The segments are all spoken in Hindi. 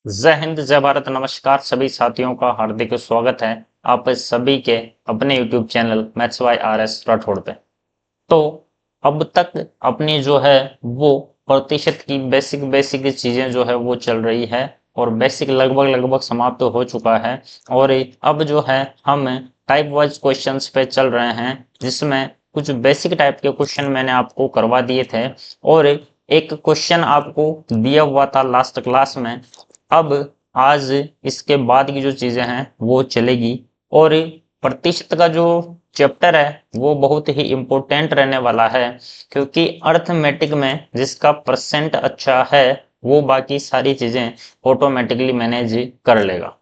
जय हिंद, जय भारत, नमस्कार सभी साथियों का हार्दिक स्वागत है आप सभी के अपने YouTube channel maths by RS Rathore पे। तो अब तक अपनी जो है वो प्रतिशत की बेसिक चीजें जो है वो चल रही है और बेसिक लगभग समाप्त तो हो चुका है। और अब जो है हम टाइप वाइज क्वेश्चंस पे चल रहे हैं, जिसमें कुछ बेसिक टाइप के क्वेश्चन मैंने आपको करवा दिए थे और एक क्वेश्चन आपको दिया हुआ था लास्ट क्लास में। अब आज इसके बाद की जो चीजें हैं वो चलेगी और प्रतिशत का जो चैप्टर है वो बहुत ही इम्पोर्टेंट रहने वाला है, क्योंकि अर्थमेटिक में जिसका परसेंट अच्छा है वो बाकी सारी चीजें ऑटोमेटिकली मैनेज कर लेगा।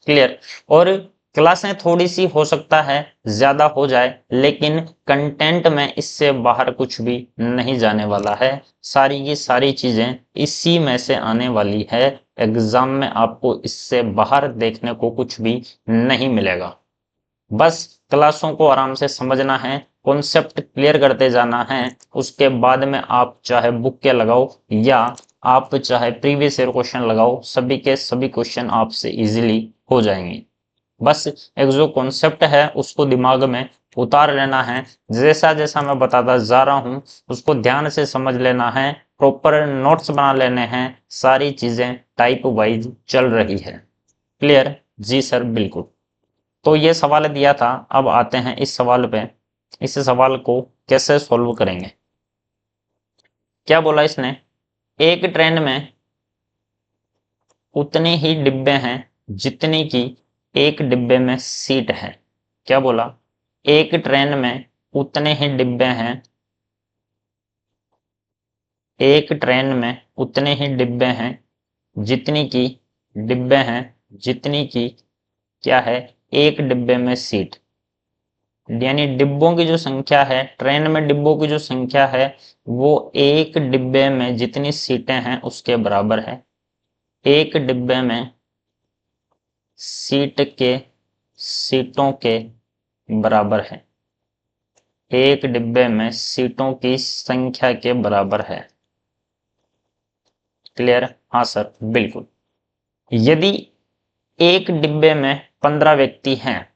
क्लियर। और क्लासें थोड़ी सी हो सकता है ज्यादा हो जाए, लेकिन कंटेंट में इससे बाहर कुछ भी नहीं जाने वाला है। सारी की सारी चीजें इसी में से आने वाली है। एग्जाम में आपको इससे बाहर देखने को कुछ भी नहीं मिलेगा। बस क्लासों को आराम से समझना है, कॉन्सेप्ट क्लियर करते जाना है। उसके बाद में आप चाहे बुक के लगाओ या आप चाहे प्रीवियस ईयर क्वेश्चन लगाओ, सभी के सभी क्वेश्चन आपसे इजीली हो जाएंगे। बस एक जो कॉन्सेप्ट है उसको दिमाग में उतार लेना है। जैसा जैसा मैं बताता जा रहा हूं उसको ध्यान से समझ लेना है, प्रॉपर नोट्स बना लेने हैं। सारी चीजें टाइप वाइज चल रही है। क्लियर। जी सर, बिल्कुल। तो ये सवाल दिया था, अब आते हैं इस सवाल पे। इस सवाल को कैसे सॉल्व करेंगे। क्या बोला इसने, एक ट्रेन में उतने ही डिब्बे हैं जितनी की एक डिब्बे में सीट है। क्या बोला, एक ट्रेन में उतने ही डिब्बे हैं, एक ट्रेन में उतने ही डिब्बे हैं जितनी की डिब्बे हैं जितनी की क्या है, एक डिब्बे में सीट। यानी डिब्बों की जो संख्या है, ट्रेन में डिब्बों की जो संख्या है वो एक डिब्बे में जितनी सीटें हैं उसके बराबर है। एक डिब्बे में सीटों के बराबर है। एक डिब्बे में सीटों की संख्या के बराबर है। क्लियर। हाँ सर, बिल्कुल। यदि एक डिब्बे में 15 व्यक्ति हैं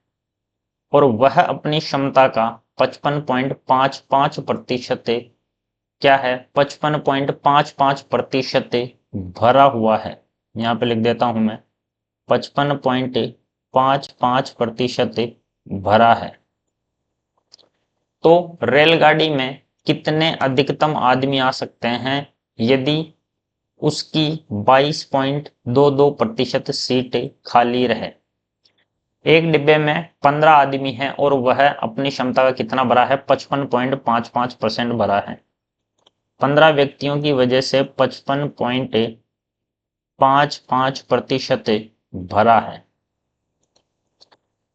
और वह अपनी क्षमता का 55.55% क्या है, 55.55% भरा हुआ है। यहां पे लिख देता हूं मैं, 55.55% भरा है। तो रेलगाड़ी में कितने अधिकतम आदमी आ सकते हैं यदि उसकी 22.22% सीट खाली रहे। एक डिब्बे में 15 आदमी हैं और वह अपनी क्षमता का कितना भरा है, 55.55% भरा है। 15 व्यक्तियों की वजह से 55.55% भरा है।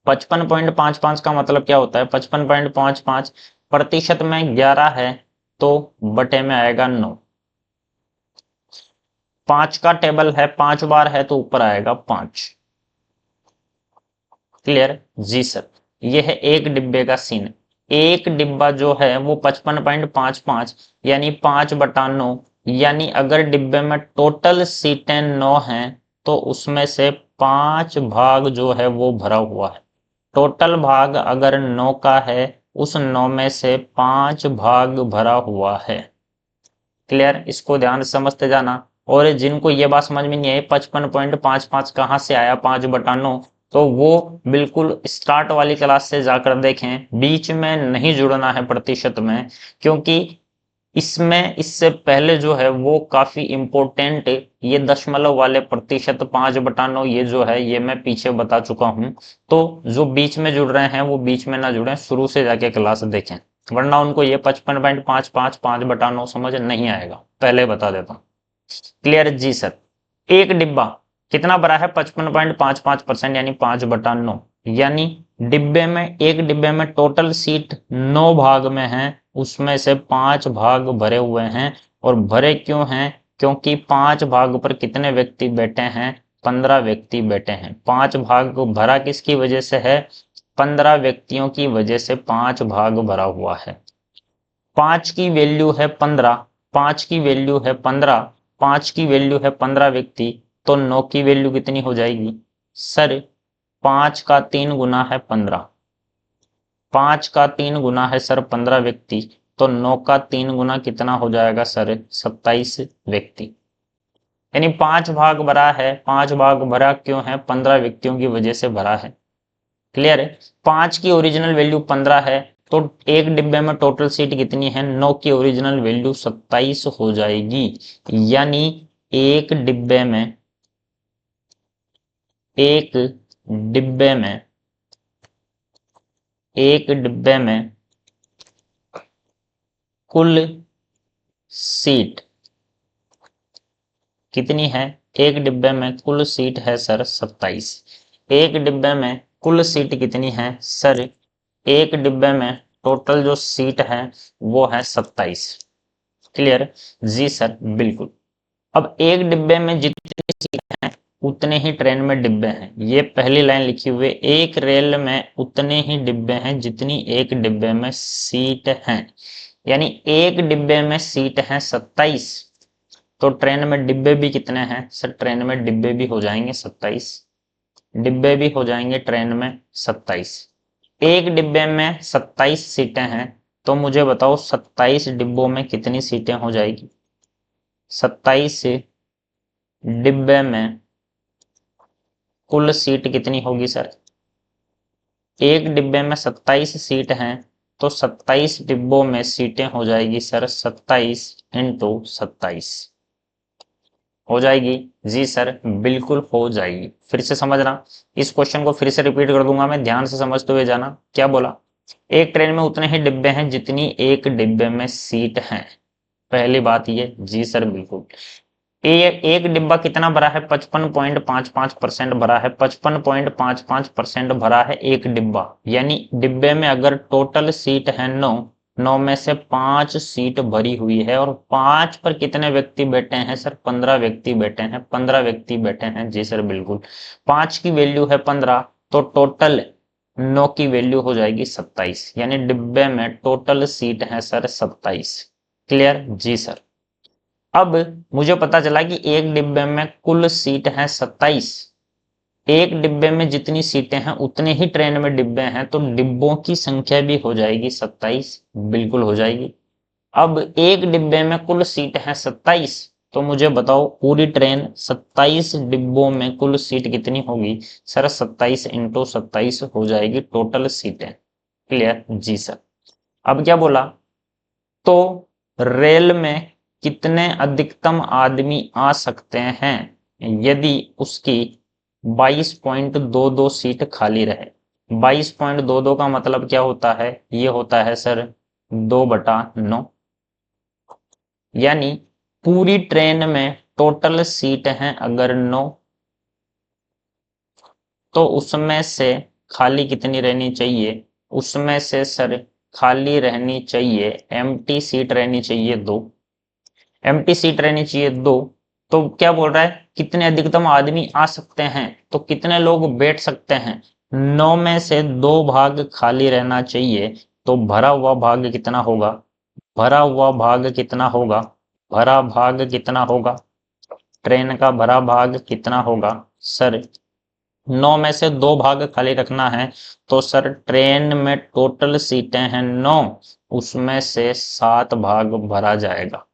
55.55 का मतलब क्या होता है, 55.55% में 11 है तो बटे में आएगा 9। 5 का टेबल है, 5 बार है तो ऊपर आएगा 5। क्लियर। जी सर। यह है एक डिब्बे का सीन। एक डिब्बा जो है वो 55.55 यानी 5/9, यानी अगर डिब्बे में टोटल सीटें 9 हैं तो उसमें से 5 भाग जो है वो भरा हुआ है। टोटल भाग अगर 9 का है, उस 9 में से 5 भाग भरा हुआ है। क्लियर। इसको ध्यान से समझते जाना। और जिनको ये बात समझ में नहीं आई 55.55 कहां से आया 5/9, तो वो बिल्कुल स्टार्ट वाली क्लास से जाकर देखें, बीच में नहीं जुड़ना है प्रतिशत में, क्योंकि इसमें इससे पहले जो है वो काफी इंपॉर्टेंट ये दशमलव वाले प्रतिशत 5/9 ये जो है ये मैं पीछे बता चुका हूं। तो जो बीच में जुड़ रहे हैं वो बीच में ना जुड़े, शुरू से जाके क्लास देखें, वरना उनको ये 55.55 5/9 समझ नहीं आएगा। पहले बता देता हूँ। क्लियर। जी सर। एक डिब्बा कितना बड़ा है, 55.55% यानी 5/9, यानी डिब्बे में, एक डिब्बे में टोटल सीट 9 भाग में है, उसमें से 5 भाग भरे हुए हैं। और भरे क्यों हैं, क्योंकि 5 भाग पर कितने व्यक्ति बैठे हैं, 15 व्यक्ति बैठे हैं। 5 भाग को भरा किसकी वजह से है, 15 व्यक्तियों की वजह से 5 भाग भरा हुआ है। 5 की वैल्यू है 15, 5 की वैल्यू है 15, 5 की वैल्यू है 15 व्यक्ति, तो 9 की वैल्यू कितनी हो जाएगी सर? 5 का 3 गुना है 15, 5 का 3 गुना है सर 15 व्यक्ति, तो 9 का 3 गुना कितना हो जाएगा सर? 27 व्यक्ति। यानी 5 भाग भरा है, 5 भाग भरा क्यों है? 15 व्यक्तियों की वजह से भरा है। क्लियर है? 5 की ओरिजिनल वैल्यू 15 है, तो एक डिब्बे में टोटल सीट कितनी है? 9 की ओरिजिनल वैल्यू 27 हो जाएगी। यानी एक डिब्बे में, एक डिब्बे में, एक डिब्बे में कुल सीट कितनी है? एक डिब्बे में कुल सीट है सर 27। एक डिब्बे में कुल सीट कितनी है सर? एक डिब्बे में टोटल जो सीट है वो है 27। क्लियर? जी सर, बिल्कुल। अब एक डिब्बे में जितनी सीट हैं उतने ही ट्रेन में डिब्बे हैं। ये पहली लाइन लिखी हुई है, एक रेल में उतने ही डिब्बे हैं जितनी एक डिब्बे में सीट हैं। यानी एक डिब्बे में सीट है 27, तो ट्रेन में डिब्बे भी कितने हैं सर? ट्रेन में डिब्बे भी हो जाएंगे 27, डिब्बे भी हो जाएंगे ट्रेन में 27। एक डिब्बे में 27 सीटें हैं, तो मुझे बताओ 27 डिब्बों में कितनी सीटें हो जाएगी? 27 डिब्बे में कुल सीट कितनी होगी सर? एक डिब्बे में 27 सीट हैं, तो 27 डिब्बों में सीटें हो जाएगी सर 27 इंटू 27। हो जाएगी? जी सर, बिल्कुल हो जाएगी। फिर से समझना, इस क्वेश्चन को फिर से रिपीट कर दूंगा मैं, ध्यान से समझते हुए जाना। क्या बोला? एक ट्रेन में उतने ही डिब्बे हैं जितनी एक डिब्बे में सीट हैं। पहली बात ये। जी सर, बिल्कुल। एक डिब्बा कितना भरा है? 55.55% भरा है। 55.55% भरा है एक डिब्बा। यानी डिब्बे में अगर टोटल सीट है 9, 9 में से 5 सीट भरी हुई है, और 5 पर कितने व्यक्ति बैठे हैं सर? 15 व्यक्ति बैठे हैं। 15 व्यक्ति बैठे हैं। जी सर, बिल्कुल। 5 की वैल्यू है 15, तो टोटल 9 की वैल्यू हो जाएगी 27। यानी डिब्बे में टोटल सीट है सर 27। क्लियर? जी सर। अब मुझे पता चला कि एक डिब्बे में कुल सीट है 27। एक डिब्बे में जितनी सीटें हैं उतने ही ट्रेन में डिब्बे हैं, तो डिब्बों की संख्या भी हो जाएगी 27। बिल्कुल हो जाएगी। अब एक डिब्बे में कुल सीट है 27, तो मुझे बताओ पूरी ट्रेन 27 डिब्बों में कुल सीट कितनी होगी सर? 27 इंटू 27 हो जाएगी टोटल सीटें। क्लियर? जी सर। अब क्या बोला? तो रेल में कितने अधिकतम आदमी आ सकते हैं यदि उसकी 22.22 सीट खाली रहे? 22.22 का मतलब क्या होता है? ये होता है सर 2/9। यानी पूरी ट्रेन में टोटल सीट हैं अगर 9, तो उसमें से खाली कितनी रहनी चाहिए? उसमें से सर खाली रहनी चाहिए, एम्प्टी सीट रहनी चाहिए 2। एम्प्टी सीट रहनी चाहिए 2। तो क्या बोल रहा है? कितने अधिकतम आदमी आ सकते हैं, तो कितने लोग बैठ सकते हैं? 9 में से 2 भाग खाली रहना चाहिए, तो भरा हुआ भाग कितना होगा? भरा हुआ भाग कितना होगा? भरा भाग कितना होगा? ट्रेन का भरा भाग कितना होगा सर? 9 में से 2 भाग खाली रखना है, तो सर ट्रेन में टोटल सीटें हैं 9, उसमें से 7 भाग भरा जाएगा।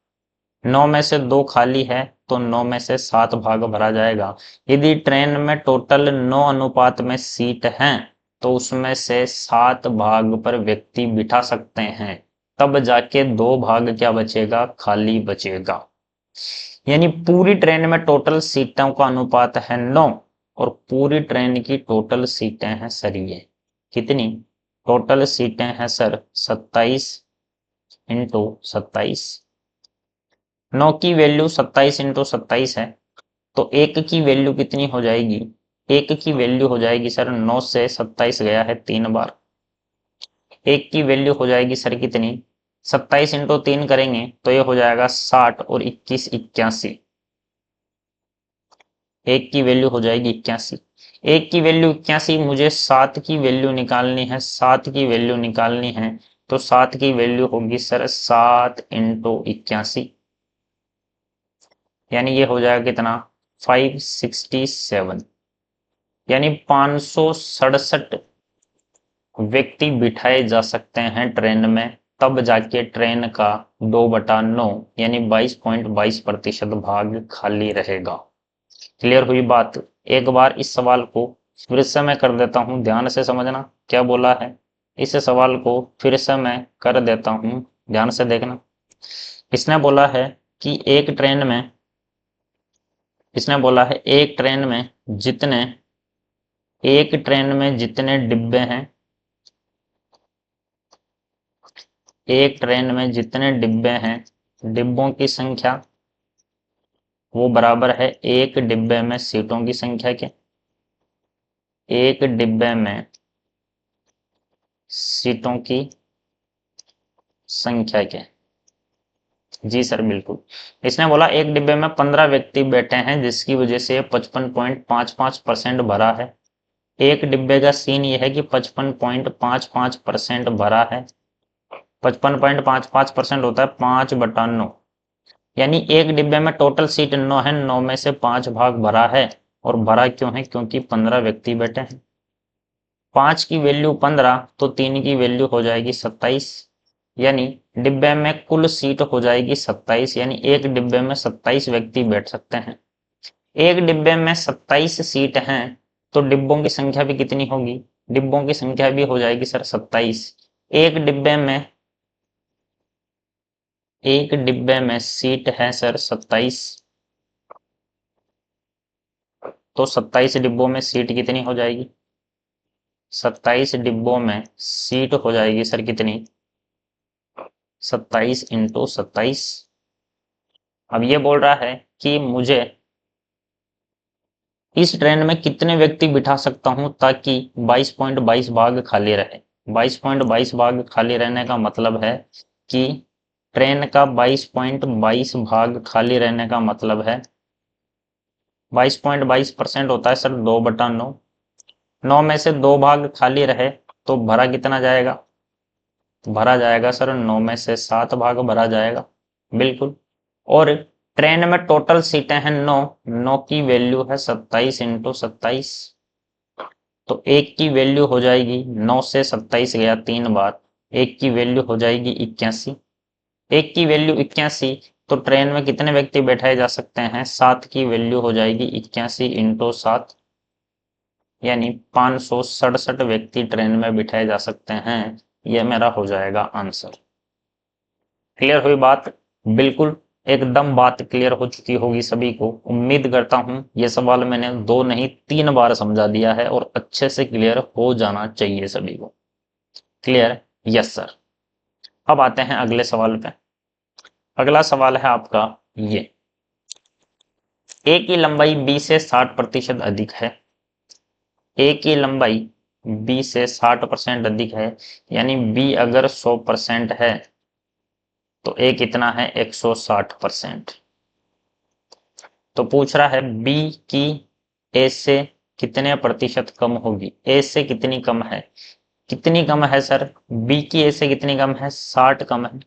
9 में से 2 खाली है, तो 9 में से 7 भाग भरा जाएगा। यदि ट्रेन में टोटल 9 अनुपात में सीट हैं, तो उसमें से 7 भाग पर व्यक्ति बिठा सकते हैं, तब जाके 2 भाग क्या बचेगा? खाली बचेगा। यानी पूरी ट्रेन में टोटल सीटों का अनुपात है 9, और पूरी ट्रेन की टोटल सीटें हैं सर ये कितनी? टोटल सीटें हैं सर 27 इंटू 27। 9 की वैल्यू 27 इंटू 27 है, तो एक की वैल्यू कितनी हो जाएगी? एक की वैल्यू हो जाएगी सर 9 से 27 गया है 3 बार। एक की वैल्यू हो जाएगी सर कितनी? 27 इंटू 3 करेंगे तो ये हो जाएगा 60, और 21 81। एक की वैल्यू हो जाएगी 81। एक की वैल्यू 81, मुझे 7 की वैल्यू निकालनी है। 7 की वैल्यू निकालनी है, तो 7 की वैल्यू होगी सर 7 इंटू 81। यानी ये हो जाएगा कितना? 567, यानी 567 व्यक्ति बिठाए जा सकते हैं ट्रेन में, तब जाके ट्रेन का 2/9 यानी 22.22% भाग खाली रहेगा। क्लियर हुई बात? एक बार इस सवाल को फिर से मैं कर देता हूं, ध्यान से समझना क्या बोला है। इस सवाल को फिर से मैं कर देता हूं, ध्यान से देखना। इसने बोला है कि एक ट्रेन में, इसने बोला है एक ट्रेन में जितने डिब्बे हैं, एक ट्रेन में जितने डिब्बे हैं, डिब्बों की संख्या वो बराबर है एक डिब्बे में सीटों की संख्या के। एक डिब्बे में सीटों की संख्या के। जी सर बिल्कुल। इसने बोला एक डिब्बे में 15 व्यक्ति बैठे हैं, जिसकी वजह से 55.55% भरा है। एक डिब्बे का सीन यह है कि 55.55% भरा है। 55.55% होता है 5/9, यानी एक डिब्बे में टोटल सीट 9 है, 9 में से 5 भाग भरा है। और भरा क्यों है? क्योंकि 15 व्यक्ति बैठे हैं। 5 की वैल्यू 15 तो 3 की वैल्यू हो जाएगी 27, यानी डिब्बे में कुल सीट हो जाएगी 27, यानी एक डिब्बे में 27 व्यक्ति बैठ सकते हैं। एक डिब्बे में 27 सीट हैं, तो डिब्बों की संख्या भी कितनी होगी? डिब्बों की संख्या भी हो जाएगी सर 27। एक डिब्बे में सीट है सर 27, तो 27 डिब्बों में सीट कितनी हो जाएगी? 27 डिब्बों में सीट हो जाएगी सर कितनी? 27 इंटू 27। अब ये बोल रहा है कि मुझे इस ट्रेन में कितने व्यक्ति बिठा सकता हूं ताकि 22.22 भाग खाली रहे। 22.22 भाग खाली रहने का मतलब है कि ट्रेन का 22.22 भाग खाली रहने का मतलब है 22.22% होता है सर 2/9। 9 में से 2 भाग खाली रहे तो भरा कितना जाएगा? भरा जाएगा सर 9 में से 7 भाग भरा जाएगा, बिल्कुल। और ट्रेन में टोटल सीटें हैं 9, 9 की वैल्यू है 27 इंटू 27, तो एक की वैल्यू हो जाएगी 9 से 27 गया 3 बार, एक की वैल्यू हो जाएगी 81। एक की वैल्यू 81, तो ट्रेन में कितने व्यक्ति बैठाए जा सकते हैं? 7 की वैल्यू हो जाएगी 81 इंटू 7, यानी 567 व्यक्ति ट्रेन में बिठाए जा सकते हैं। यह मेरा हो जाएगा आंसर। क्लियर हुई बात? बिल्कुल एकदम बात क्लियर हो चुकी होगी सभी को। उम्मीद करता हूं यह सवाल मैंने 2 नहीं 3 बार समझा दिया है और अच्छे से क्लियर हो जाना चाहिए सभी को। क्लियर? Yes sir. अब आते हैं अगले सवाल पे। अगला सवाल है आपका ये, ए की लंबाई बी से 60% अधिक है। ए की लंबाई बी से 60% अधिक है, यानी बी अगर 100% है तो ए कितना है? 160%। तो पूछ रहा है बी की ए से कितने प्रतिशत कम होगी? ए से कितनी कम है? कितनी कम है सर? बी की ए से कितनी कम है? 60 कम है।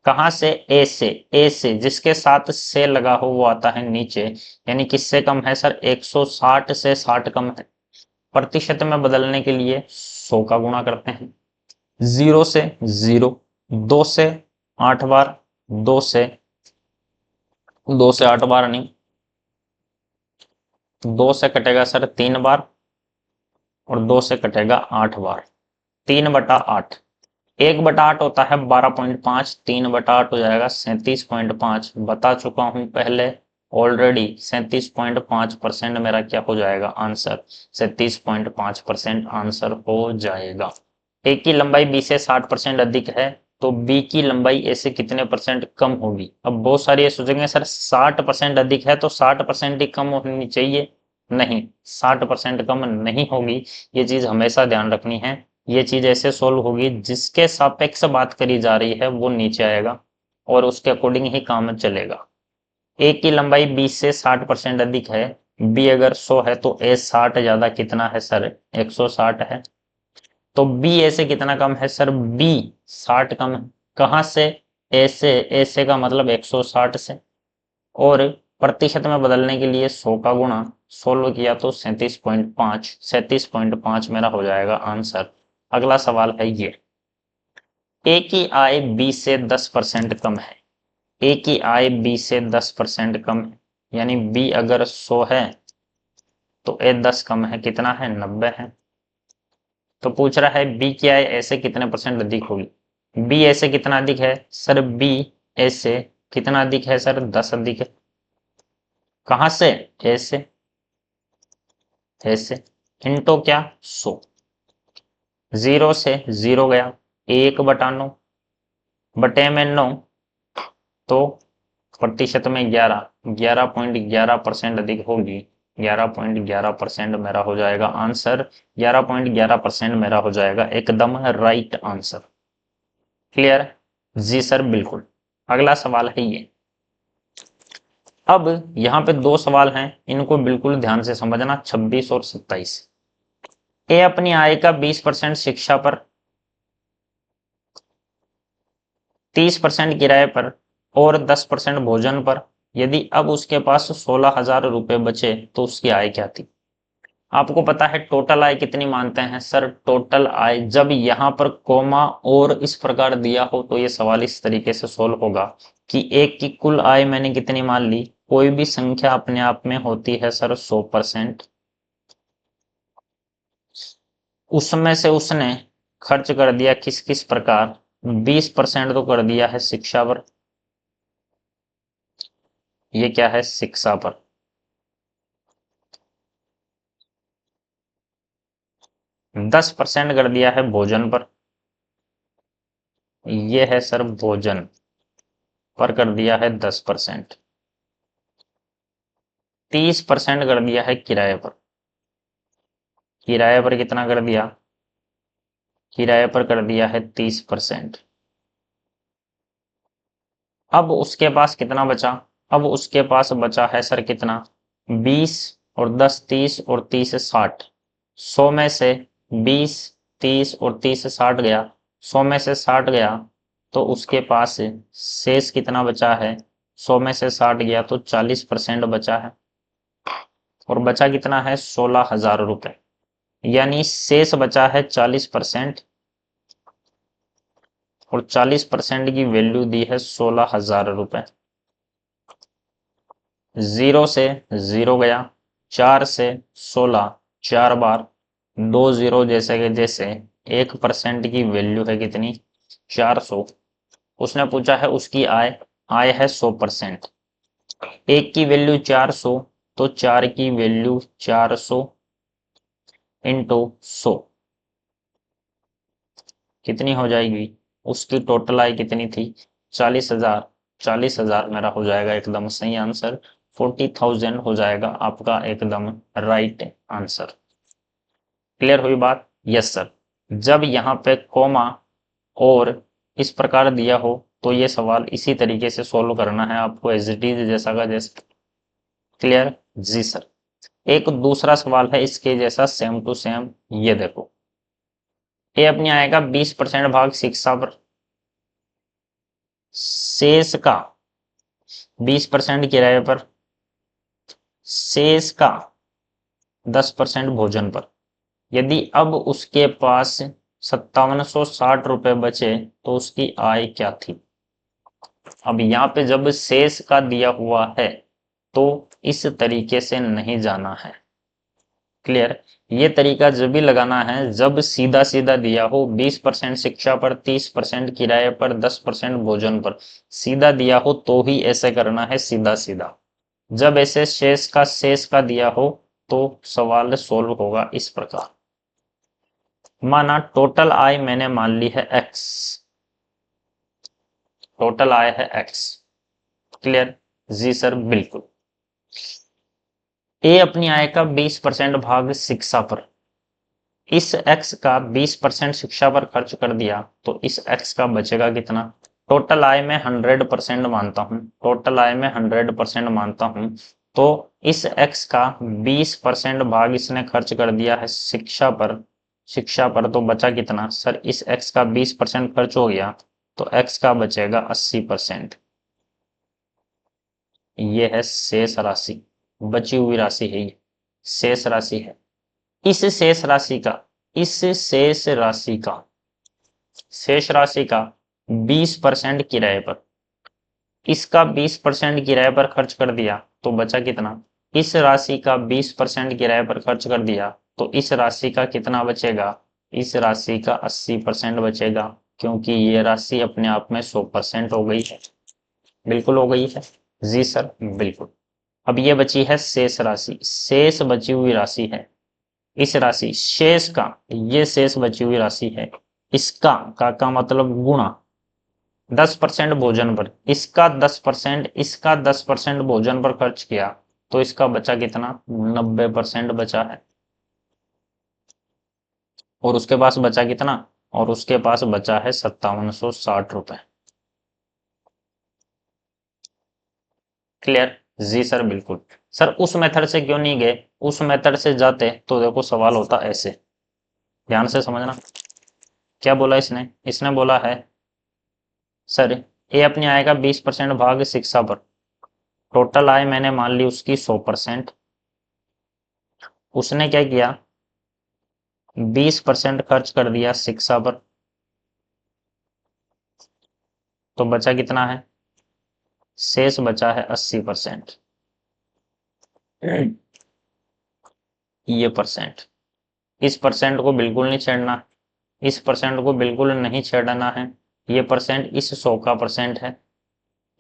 कहां से? ए से। ए से जिसके साथ से लगा हो वो आता है नीचे, यानी किससे कम है सर? 160 से 60 कम है। प्रतिशत में बदलने के लिए 100 का गुणा करते हैं। 0 से 0, 2 से 8 बार, 2 से 8 बार नहीं, 2 से कटेगा सर 3 बार और 2 से कटेगा 8 बार। 3/8, 1/8 होता है 12.5, 3/8 हो जाएगा 37.5। बता चुका हूं पहले ऑलरेडी, 37.5% मेरा क्या हो जाएगा? आंसर। 37.5% आंसर हो जाएगा। ए की लंबाई बी से 60% अधिक है, तो बी की लंबाई ए से कितने परसेंट कम होगी? अब बहुत सारे ये सोचेंगे सर 60% अधिक है तो 60% ही कम होनी चाहिए। नहीं, 60% कम नहीं होगी। ये चीज हमेशा ध्यान रखनी है। ये चीज ऐसे सोल्व होगी, जिसके सापेक्ष बात करी जा रही है वो नीचे आएगा और उसके अकॉर्डिंग ही काम चलेगा। ए की लंबाई बी से 60% अधिक है, बी अगर 100 है तो ए 60 ज्यादा कितना है सर? 160 है। तो बी ए से कितना कम है सर? बी 60 कम है। कहां से? ए से। ए से का मतलब 160 से। और प्रतिशत में बदलने के लिए 100 का गुणा 16 किया तो 37.5, 37.5 मेरा हो जाएगा आंसर। अगला सवाल है ये, ए की आय बी से 10% कम है। ए की आय बी से 10% कम है, यानी बी अगर 100 है तो ए 10 कम है, कितना है 90 है। तो पूछ रहा है बी की आय ऐसे कितने परसेंट अधिक होगी। बी ऐसे कितना अधिक है सर, बी ऐसे कितना अधिक है सर, 10 अधिक है। कहां से, ऐसे, ऐसे इंटो क्या 100, 0 से 0 गया, 1/9 बटे में 9, तो प्रतिशत में 11, 11.11% अधिक होगी, 11.11% मेरा हो जाएगा आंसर। 11.11% मेरा हो जाएगा एकदम राइट आंसर। क्लियर, जी सर बिल्कुल। अगला सवाल है ये, अब यहां पे दो सवाल हैं, इनको बिल्कुल ध्यान से समझना, 26 और 27। ए अपनी आय का 20% शिक्षा पर, 30% किराए पर और 10% भोजन पर, यदि अब उसके पास 16,000 रुपए बचे तो उसकी आय क्या थी। आपको पता है टोटल आय कितनी मानते हैं सर, टोटल आय जब यहां पर कोमा और इस प्रकार दिया हो तो ये सवाल इस तरीके से सोल्व होगा कि एक की कुल आय मैंने कितनी मान ली, कोई भी संख्या अपने आप में होती है सर 100%, उसमें से उसने खर्च कर दिया किस किस प्रकार, 20% तो कर दिया है शिक्षा पर, ये क्या है शिक्षा पर, 10% कर दिया है भोजन पर, ये है सर भोजन पर कर दिया है 10%, 30% कर दिया है किराए पर, किराए पर कितना कर दिया, किराए पर कर दिया है 30%। अब उसके पास कितना बचा, अब उसके पास बचा है सर कितना, 20 और 10 30 और 30 60, 100 में से 20 30 और 30 60 गया, 100 में से 60 गया तो उसके पास शेष कितना बचा है, 100 में से 60 गया तो 40% बचा है, और बचा कितना है 16,000 रुपए, यानी शेष बचा है 40%, और 40% की वैल्यू दी है 16,000 रुपए। 0 से 0 गया, 4 से 16 4 बार, 2 0 जैसे के जैसे, 1% की वैल्यू है कितनी 400। उसने पूछा है उसकी आय, आय है 100%, एक की वैल्यू 400 तो 4 की वैल्यू 400 इंटू 100 कितनी हो जाएगी, उसकी टोटल आय कितनी थी 40,000, 40,000 मेरा हो जाएगा एकदम सही आंसर, 40,000 हो जाएगा आपका एकदम राइट आंसर। क्लियर हुई बात, यस सर। जब यहाँ पे कोमा और इस प्रकार दिया हो तो ये सवाल इसी तरीके से सोल्व करना है आपको, एज इट इज जैसा का जैसा। क्लियर, जी सर। एक दूसरा सवाल है इसके जैसा सेम टू सेम, ये देखो, ये अपनी आएगा 20% भाग शिक्षा पर, शेष का 20% किराए पर, शेष का 10% भोजन पर, यदि अब उसके पास 5760 रुपए बचे तो उसकी आय क्या थी। अब यहाँ पे जब शेष का दिया हुआ है तो इस तरीके से नहीं जाना है। क्लियर, ये तरीका जब भी लगाना है जब सीधा सीधा दिया हो, 20% शिक्षा पर, 30% किराए पर, 10% भोजन पर, सीधा दिया हो तो ही ऐसे करना है सीधा सीधा। जब ऐसे शेष का दिया हो तो सवाल सोल्व होगा इस प्रकार। माना टोटल आय मैंने मान ली है x, टोटल आय है x। क्लियर, जी सर बिल्कुल। ए अपनी आय का 20% भाग शिक्षा पर, इस x का 20% शिक्षा पर खर्च कर दिया तो इस x का बचेगा कितना। टोटल आय में 100% मानता हूं, टोटल आय में 100% मानता हूं, तो इस x का 20% भाग इसने खर्च कर दिया है शिक्षा पर, शिक्षा पर तो बचा कितना सर, इस x का 20% खर्च हो गया तो x का बचेगा 80%। ये है शेष राशि, बची हुई राशि है, ये शेष राशि है। इस शेष राशि का, इस शेष राशि का, शेष राशि का 20% किराए पर, इसका 20% किराए पर खर्च कर दिया तो बचा कितना? इस राशि का 20% किराए पर खर्च कर दिया तो इस राशि का कितना बचेगा? इस राशि का 80% बचेगा, क्योंकि ये राशि अपने आप में 100% हो गई है। बिल्कुल हो गई है जी सर, बिल्कुल। अब ये बची है शेष राशि, शेष बची हुई राशि है। इस राशि शेष का, ये शेष बची हुई राशि है, इसका का मतलब गुणा 10% भोजन पर, इसका 10%, इसका 10% भोजन पर खर्च किया तो इसका बचा कितना? 90% बचा है। और उसके पास बचा कितना? और उसके पास बचा है 5760 रुपए। क्लियर जी सर, बिल्कुल। सर उस मेथड से क्यों नहीं गए? उस मेथड से जाते तो देखो सवाल होता ऐसे, ध्यान से समझना। क्या बोला इसने? इसने बोला है सर ये अपनी आय का 20% भाग शिक्षा पर, टोटल आय मैंने मान ली उसकी 100%। उसने क्या किया? 20% खर्च कर दिया शिक्षा पर, तो बचा कितना है? शेष बचा है 80%। ये परसेंट, इस परसेंट को बिल्कुल नहीं छेड़ना, इस परसेंट को बिल्कुल नहीं छेड़ना है। ये परसेंट इस 100 का परसेंट है,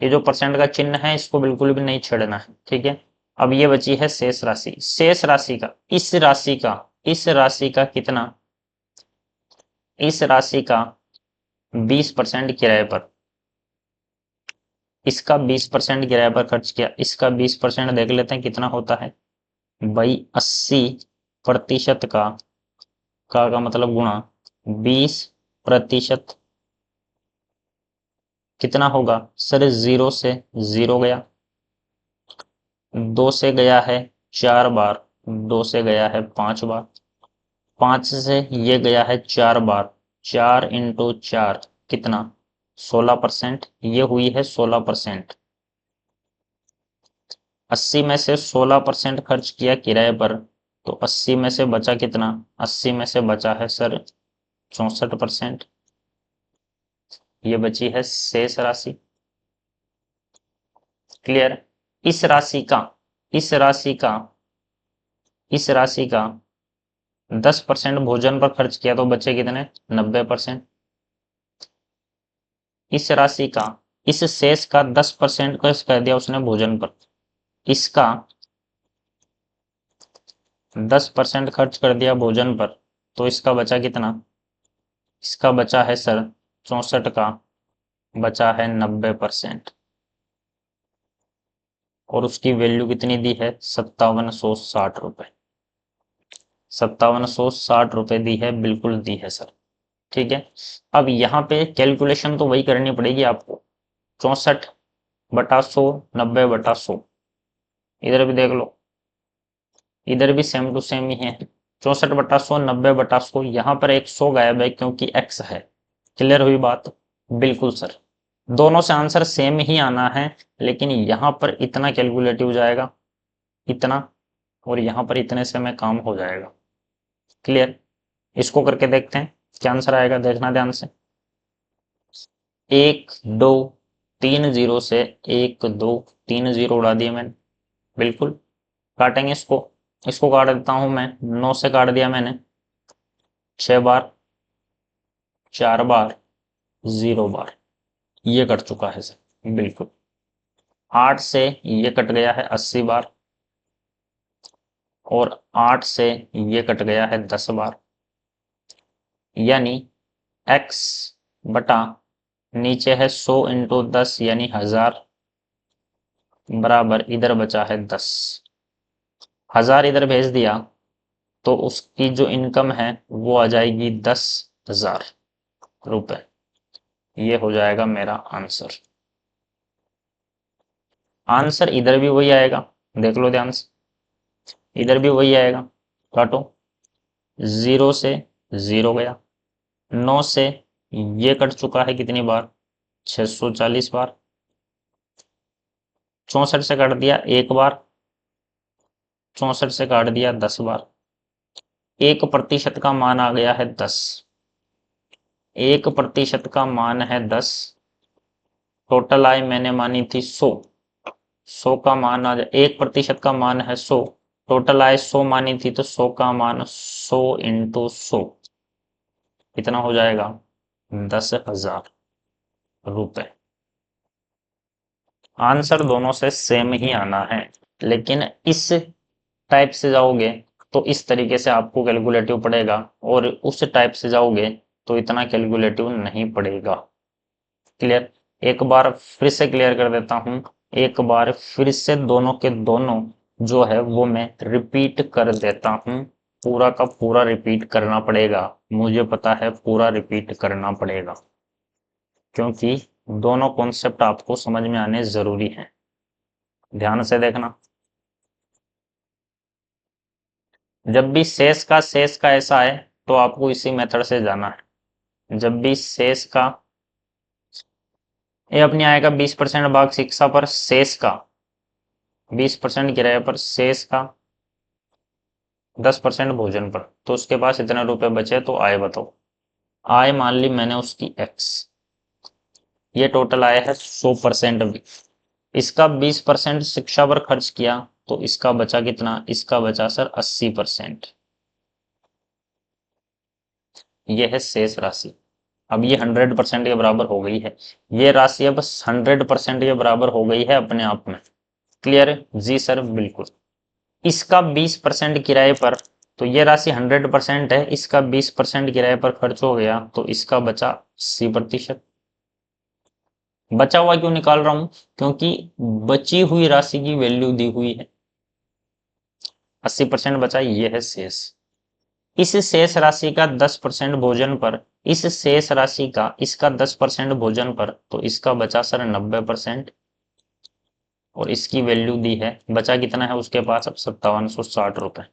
ये जो परसेंट का चिन्ह है इसको बिल्कुल भी नहीं छेड़ना है, ठीक है। अब ये बची है शेष राशि, शेष राशि का, इस राशि का, इस राशि का कितना? इस राशि का 20% किराए पर, इसका 20% किराए पर खर्च किया, इसका 20% देख लेते हैं कितना होता है भाई। 80% का मतलब गुणा 20%, कितना होगा सर? 0 से 0 गया, 2 से गया है 4 बार, 2 से गया है 5 बार, 5 से ये गया है 4 बार, 4 इंटू 4 कितना? 16%। ये हुई है 16%। 80 में से 16% खर्च किया किराए पर, तो 80 में से बचा कितना? 80 में से बचा है सर 64%। ये बची है शेष राशि। क्लियर? इस राशि का, इस राशि का, इस राशि का 10% भोजन पर खर्च किया तो बचे कितने? 90%। इस राशि का, इस शेष का 10% खर्च कर दिया उसने भोजन पर, इसका 10% खर्च कर दिया भोजन पर, तो इसका बचा कितना? इसका बचा है सर 64 का, बचा है 90%। और उसकी वैल्यू कितनी दी है? 5760 रुपए, 5760 रुपए दी है, बिल्कुल दी है सर, ठीक है। अब यहाँ पे कैलकुलेशन तो वही करनी पड़ेगी आपको, 64/100, 90/100। इधर भी देख लो, इधर भी सेम टू सेम ही है, 64/100, 90/100। यहाँ पर एक 100 गायब है क्योंकि एक्स है। क्लियर हुई बात? बिल्कुल सर, दोनों से आंसर सेम ही आना है, लेकिन यहाँ पर इतना कैलकुलेटिव जाएगा, इतना, और यहाँ पर इतने से में काम हो जाएगा। क्लियर? इसको करके देखते हैं क्या आंसर आएगा, देखना ध्यान से। 1 2 3 0 से 1 2 3 0 उड़ा दिए मैंने, बिल्कुल। काटेंगे इसको, इसको काट देता हूं मैं, 9 से काट दिया मैंने 6 बार, 4 बार, 0 बार, ये कट चुका है सर, बिल्कुल। 8 से ये कट गया है 80 बार, और 8 से ये कट गया है 10 बार, यानी x बटा नीचे है 100 इंटू 10 यानी 1000, बराबर इधर बचा है 10। 1000 इधर भेज दिया तो उसकी जो इनकम है वो आ जाएगी 10,000 रुपए। ये हो जाएगा मेरा आंसर। आंसर इधर भी वही आएगा, देख लो ध्यान से, इधर भी वही आएगा। काटो, 0 से 0 गया, 9 से ये कट चुका है कितनी बार? 640 बार, 64 से काट दिया एक बार, 64 से काट दिया 10 बार। 1% का मान आ गया है 10। 1% का मान है 10। टोटल आय मैंने मानी थी 100। 100 का मान आ जाए, 1% का मान है 100। टोटल आय 100 मानी थी, तो 100 का मान 100 इंटू 100 कितना हो जाएगा? 10,000 रुपए। आंसर दोनों से सेम ही आना है, लेकिन इस टाइप से जाओगे तो इस तरीके से आपको कैलकुलेटिव पड़ेगा, और उस टाइप से जाओगे तो इतना कैलकुलेटिव नहीं पड़ेगा। क्लियर? एक बार फिर से क्लियर कर देता हूं। एक बार फिर से दोनों के दोनों जो है वो मैं रिपीट कर देता हूं। पूरा का पूरा रिपीट करना पड़ेगा, मुझे पता है पूरा रिपीट करना पड़ेगा, क्योंकि दोनों कॉन्सेप्ट आपको समझ में आने जरूरी हैं। ध्यान से देखना। जब भी शेष का ऐसा है तो आपको इसी मेथड से जाना है। जब भी शेष का, ये अपनी आएगा 20% भाग शिक्षा पर शेष का, 20% किराए पर शेष का, 10% भोजन पर, तो उसके पास इतने रुपए बचे, तो आय बताओ। आय मान ली मैंने उसकी x, ये टोटल आया है 100% भी। इसका 20% शिक्षा पर खर्च किया, तो इसका बचा कितना? इसका बचा सर 80%। यह है शेष राशि। अब ये 100% के बराबर हो गई है। ये राशि अब 100% के बराबर हो गई है अपने आप में। क्लियर है? जी सर बिल्कुल। इसका 20% किराए पर, तो ये राशि 100% है, इसका 20% किराए पर खर्च हो गया, तो इसका बचा 80%। बचा हुआ क्यों निकाल रहा हूं? क्योंकि बची हुई राशि की वैल्यू दी हुई है। 80% बचा, ये है शेष। इस शेष राशि का 10% भोजन पर, इस शेष राशि का इसका 10% भोजन पर, तो इसका बचा सर 90%। और इसकी वैल्यू दी है, बचा कितना है उसके पास? अब 5760 रुपए।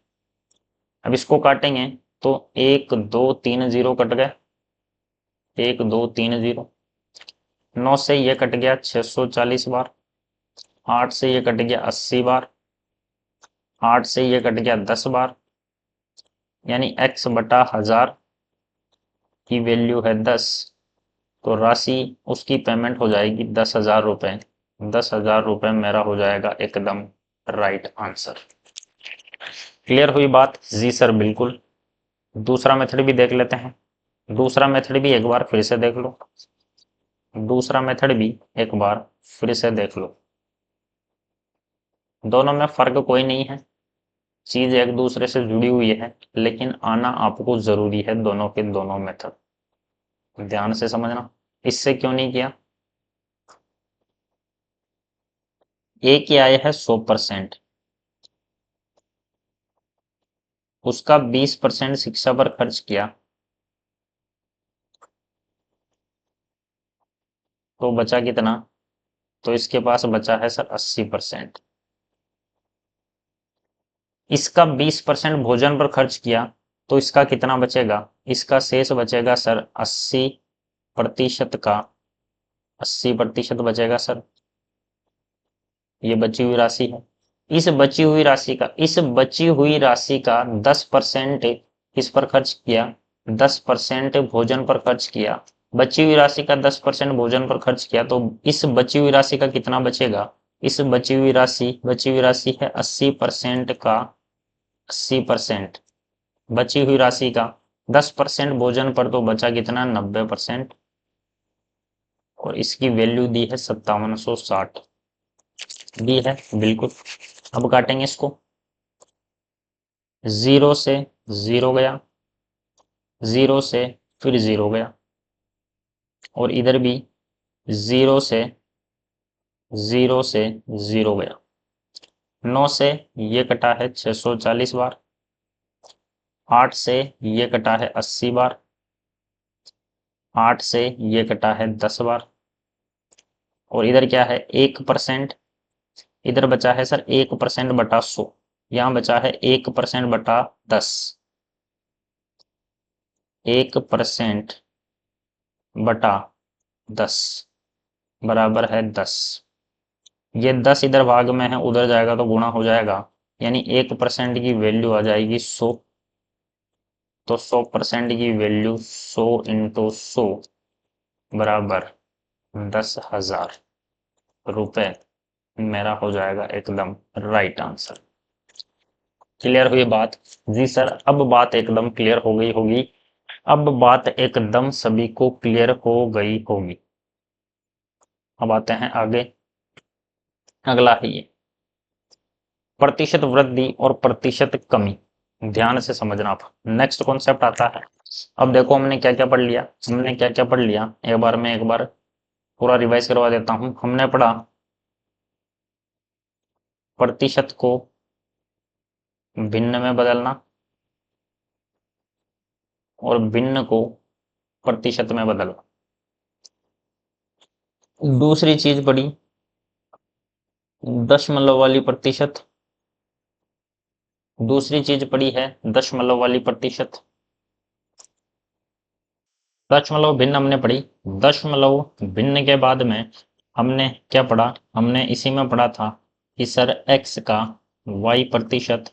अब इसको काटेंगे तो 1 2 3 0 कट गए, 1 2 3 0। 9 से ये कट गया 640 बार, 8 से ये कट गया 80 बार, 8 से ये कट गया 10 बार, यानी x बटा 1000 की वैल्यू है 10, तो राशि उसकी पेमेंट हो जाएगी 10,000 रुपए। 10,000 रुपए मेरा हो जाएगा एकदम राइट आंसर। क्लियर हुई बात? जी सर बिल्कुल। दूसरा मेथड भी देख लेते हैं। दूसरा मेथड भी एक बार फिर से देख लो। दूसरा मेथड भी एक बार फिर से देख लो। दोनों में फर्क कोई नहीं है, चीज एक दूसरे से जुड़ी हुई है, लेकिन आना आपको जरूरी है दोनों के दोनों मेथड। ध्यान से समझना। इससे क्यों नहीं किया? एक ही आया है 100%, उसका 20% शिक्षा पर खर्च किया, तो बचा कितना? तो इसके पास बचा है सर 80%। इसका 20% भोजन पर खर्च किया, तो इसका कितना बचेगा? इसका शेष बचेगा सर 80% का, 80% बचेगा सर। ये बची हुई राशि है। इस बची हुई राशि का 10% किस पर खर्च किया? 10% भोजन पर खर्च किया। बची हुई राशि का 10% भोजन पर खर्च किया, तो इस बची हुई राशि का कितना बचेगा? इस बची हुई राशि है 80% का, 80% बची हुई राशि का 10% भोजन पर, तो बचा कितना? 90%। और इसकी वैल्यू दी है 5760 दी है बिल्कुल। अब काटेंगे इसको। 0 से 0 गया, 0 से फिर 0 गया, और इधर भी 0 से 0 से 0 गया। 9 से ये कटा है 640 बार, 8 से ये कटा है 80 बार, 8 से ये कटा है 10 बार, और इधर क्या है? 1%। इधर बचा है सर 1% बटा 100, यहाँ बचा है 1% बटा 10। 1% बटा 10 बराबर है 10। ये 10 इधर भाग में है, उधर जाएगा तो गुणा हो जाएगा, यानी 1% की वैल्यू आ जाएगी 100। तो 100% की वैल्यू 100 इंटू 100 बराबर 10,000 रुपए मेरा हो जाएगा एकदम राइट आंसर। क्लियर हुई बात? जी सर, अब बात एकदम क्लियर हो गई होगी। अब बात एकदम सभी को क्लियर हो गई होगी। अब आते हैं आगे, अगला है ये प्रतिशत वृद्धि और प्रतिशत कमी। ध्यान से समझना आप, नेक्स्ट कॉन्सेप्ट आता है। अब देखो हमने क्या क्या पढ़ लिया, हमने क्या क्या पढ़ लिया, एक बार मैं एक बार पूरा रिवाइज करवा देता हूं। हमने पढ़ा प्रतिशत को भिन्न में बदलना और भिन्न को प्रतिशत में बदलना। दूसरी चीज पढ़ी दशमलव वाली प्रतिशत। दूसरी चीज पढ़ी है दशमलव वाली प्रतिशत। दशमलव भिन्न हमने पढ़ी। दशमलव भिन्न के बाद में हमने क्या पढ़ा, हमने इसी में पढ़ा था कि सर x का y प्रतिशत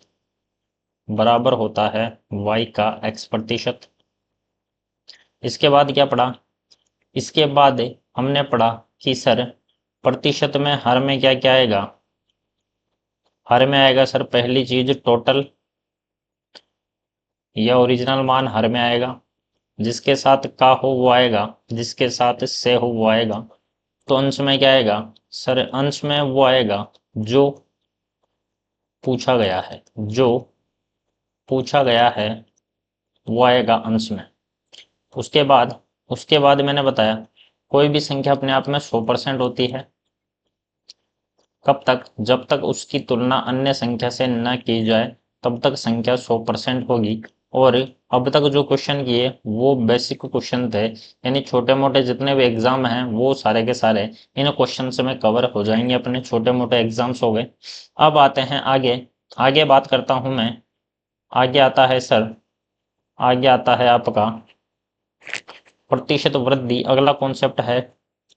बराबर होता है y का x प्रतिशत। इसके बाद क्या पढ़ा, इसके बाद हमने पढ़ा कि सर प्रतिशत में हर में क्या क्या आएगा, हर में आएगा सर पहली चीज टोटल या ओरिजिनल मान हर में आएगा, जिसके साथ का हो वो आएगा, जिसके साथ से हो वो आएगा। तो अंश में क्या आएगा सर, अंश में वो आएगा जो पूछा गया है, जो पूछा गया है वो आएगा अंश में। उसके बाद मैंने बताया कोई भी संख्या अपने आप में 100% होती है। कब तक, जब तक उसकी तुलना अन्य संख्या से न की जाए तब तक संख्या 100% होगी। और अब तक जो क्वेश्चन किए वो बेसिक क्वेश्चन थे, यानी छोटे मोटे जितने भी एग्जाम हैं वो सारे के सारे इन क्वेश्चन से में कवर हो जाएंगे, अपने छोटे मोटे एग्जाम्स हो गए। अब आते हैं आगे, आगे बात करता हूं मैं। आगे आता है सर, आगे आता है आपका प्रतिशत वृद्धि। अगला कॉन्सेप्ट है,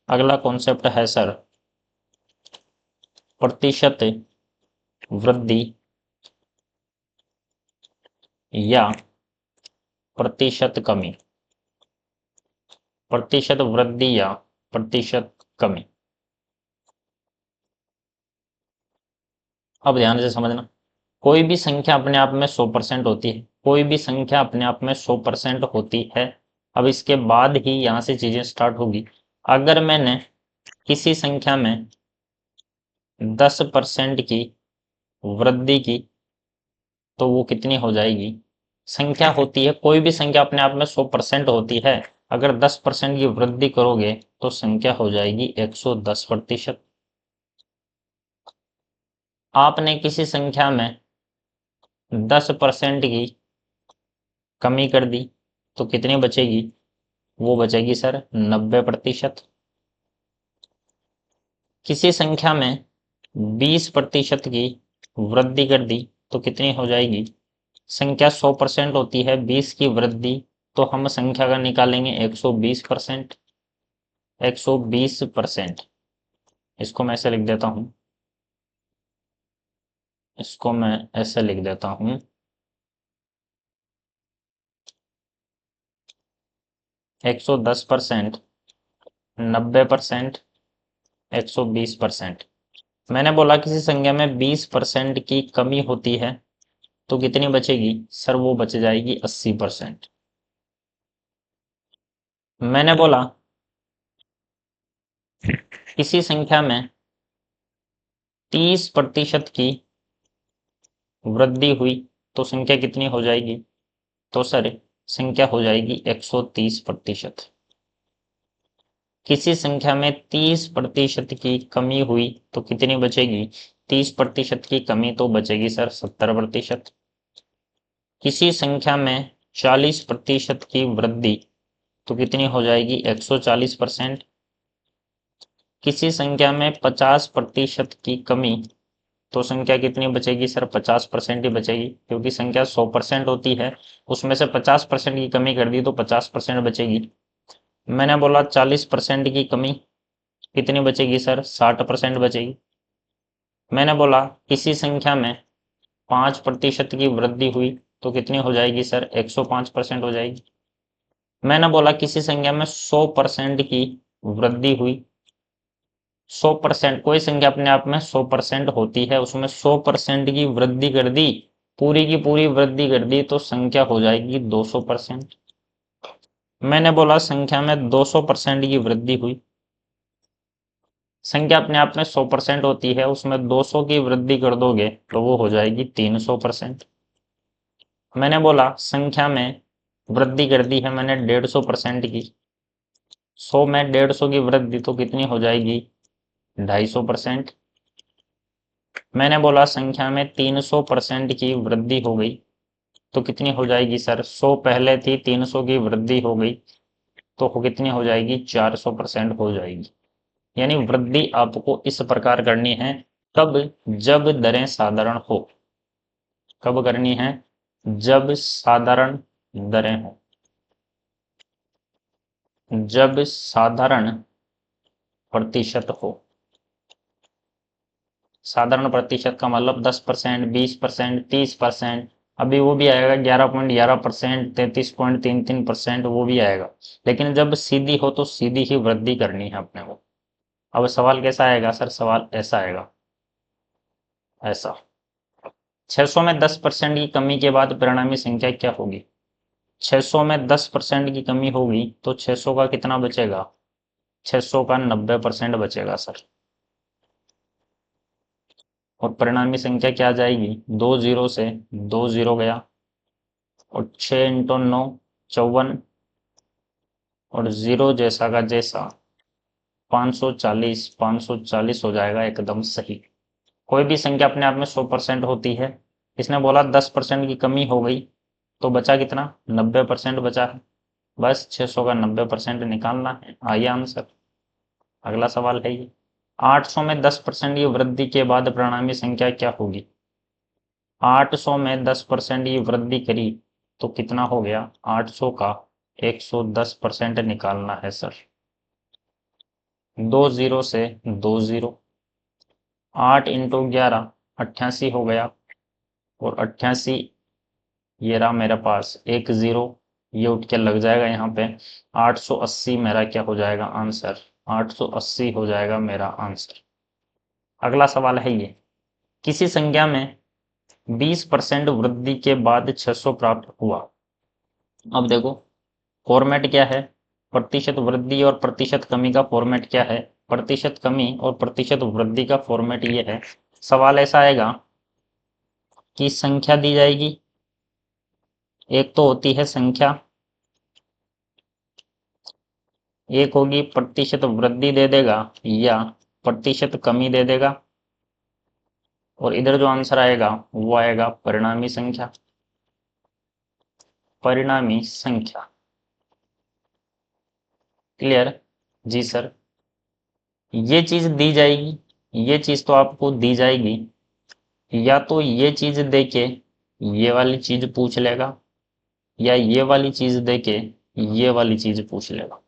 अगला कॉन्सेप्ट है सर प्रतिशत वृद्धि या प्रतिशत कमी। प्रतिशत वृद्धि या प्रतिशत कमी। अब ध्यान से समझना, कोई भी संख्या अपने आप में 100% होती है, कोई भी संख्या अपने आप में 100% होती है। अब इसके बाद ही यहां से चीजें स्टार्ट होगी। अगर मैंने किसी संख्या में 10% की वृद्धि की तो वो कितनी हो जाएगी, संख्या होती है, कोई भी संख्या अपने आप में 100% होती है। अगर 10% की वृद्धि करोगे तो संख्या हो जाएगी 110%। आपने किसी संख्या में 10% की कमी कर दी तो कितनी बचेगी, वो बचेगी सर 90%। किसी संख्या में 20% की वृद्धि कर दी तो कितनी हो जाएगी, संख्या 100% होती है, 20 की वृद्धि तो हम संख्या का निकालेंगे 120%। 120%, इसको मैं ऐसे लिख देता हूं, इसको मैं ऐसे लिख देता हूं 110%, 90%, 120%। मैंने बोला किसी संख्या में 20% की कमी होती है तो कितनी बचेगी सर, वो बच जाएगी 80%। मैंने बोला किसी संख्या में 30% की वृद्धि हुई तो संख्या कितनी हो जाएगी, तो सर संख्या हो जाएगी 130%। किसी संख्या में 30% की कमी हुई तो कितनी बचेगी, 30% की कमी तो बचेगी सर 70%। किसी संख्या में 40% की वृद्धि तो कितनी हो जाएगी 140%। किसी संख्या में 50% की कमी तो संख्या कितनी बचेगी सर, 50% ही बचेगी, क्योंकि संख्या 100% होती है, उसमें से 50% की कमी कर दी तो 50% बचेगी। मैंने बोला 40% की कमी कितनी बचेगी सर, 60% बचेगी। मैंने बोला किसी संख्या में 5% की वृद्धि हुई तो कितनी हो जाएगी सर? 105% हो जाएगी। मैंने बोला किसी संख्या में 100% की वृद्धि हुई, 100%, कोई संख्या अपने आप में 100% होती है, उसमें 100% की वृद्धि कर दी, पूरी की पूरी वृद्धि कर दी, तो संख्या हो जाएगी 200%। मैंने बोला संख्या में 200% की वृद्धि हुई, संख्या अपने आप में 100% होती है, उसमें 200 की वृद्धि कर दोगे तो वो हो जाएगी 300%। मैंने बोला संख्या में वृद्धि कर दी है मैंने 150% की, 100 में 150 की वृद्धि तो कितनी हो जाएगी? 250%। मैंने बोला संख्या में 300% की वृद्धि हो गई तो कितनी हो जाएगी सर? 100 पहले थी, 300 की वृद्धि हो गई तो कितनी हो जाएगी? 400% हो जाएगी। यानी वृद्धि आपको इस प्रकार करनी है, कब? जब दरें साधारण हो। कब करनी है? जब साधारण दरें हो, जब साधारण प्रतिशत हो। साधारण प्रतिशत का मतलब 10%, 20%, 30%, अभी वो भी आएगा 11.11%, 33.33%, वो भी आएगा। लेकिन जब सीधी हो तो सीधी ही वृद्धि करनी है अपने को। अब सवाल कैसा आएगा सर? सवाल ऐसा आएगा, ऐसा। 600 में 10% की कमी के बाद परिणामी संख्या क्या होगी? 600 में 10% की कमी होगी तो 600 का कितना बचेगा? 600 का 90% बचेगा सर। और परिणामी संख्या क्या आ जाएगी? 2 जीरो से 2 जीरो गया, और 6 इंटू 9 54, और जीरो जैसा का जैसा 540, 540 हो जाएगा एकदम सही। कोई भी संख्या अपने आप में 100% होती है, इसने बोला 10% की कमी हो गई तो बचा कितना? 90% बचा है। बस 600 का 90% निकालना है। आइए आंसर। अगला सवाल है ये, 800 में 10% की वृद्धि के बाद परिणामी संख्या क्या होगी? 800 में 10% की वृद्धि करी तो कितना हो गया? 800 का 110% निकालना है सर। 2 जीरो से 2 जीरो, 8 इंटू 11 88 हो गया, और 88, ये रहा मेरे पास एक जीरो, ये उठ के लग जाएगा यहाँ पे। 880 मेरा क्या हो जाएगा आंसर? 880 हो जाएगा मेरा आंसर। अगला सवाल है ये, किसी संख्या में 20% वृद्धि के बाद 600 प्राप्त हुआ। अब देखो फॉर्मेट क्या है, प्रतिशत वृद्धि और प्रतिशत कमी का फॉर्मेट क्या है? प्रतिशत कमी और प्रतिशत वृद्धि का फॉर्मेट ये है। सवाल ऐसा आएगा कि संख्या दी जाएगी, एक तो होती है संख्या, एक होगी प्रतिशत वृद्धि दे देगा या प्रतिशत कमी दे देगा, और इधर जो आंसर आएगा वो आएगा परिणामी संख्या। परिणामी संख्या। क्लियर? जी सर। ये चीज दी जाएगी, ये चीज तो आपको दी जाएगी, या तो ये चीज देके ये वाली चीज पूछ लेगा, या ये वाली चीज देके ये वाली चीज पूछ लेगा।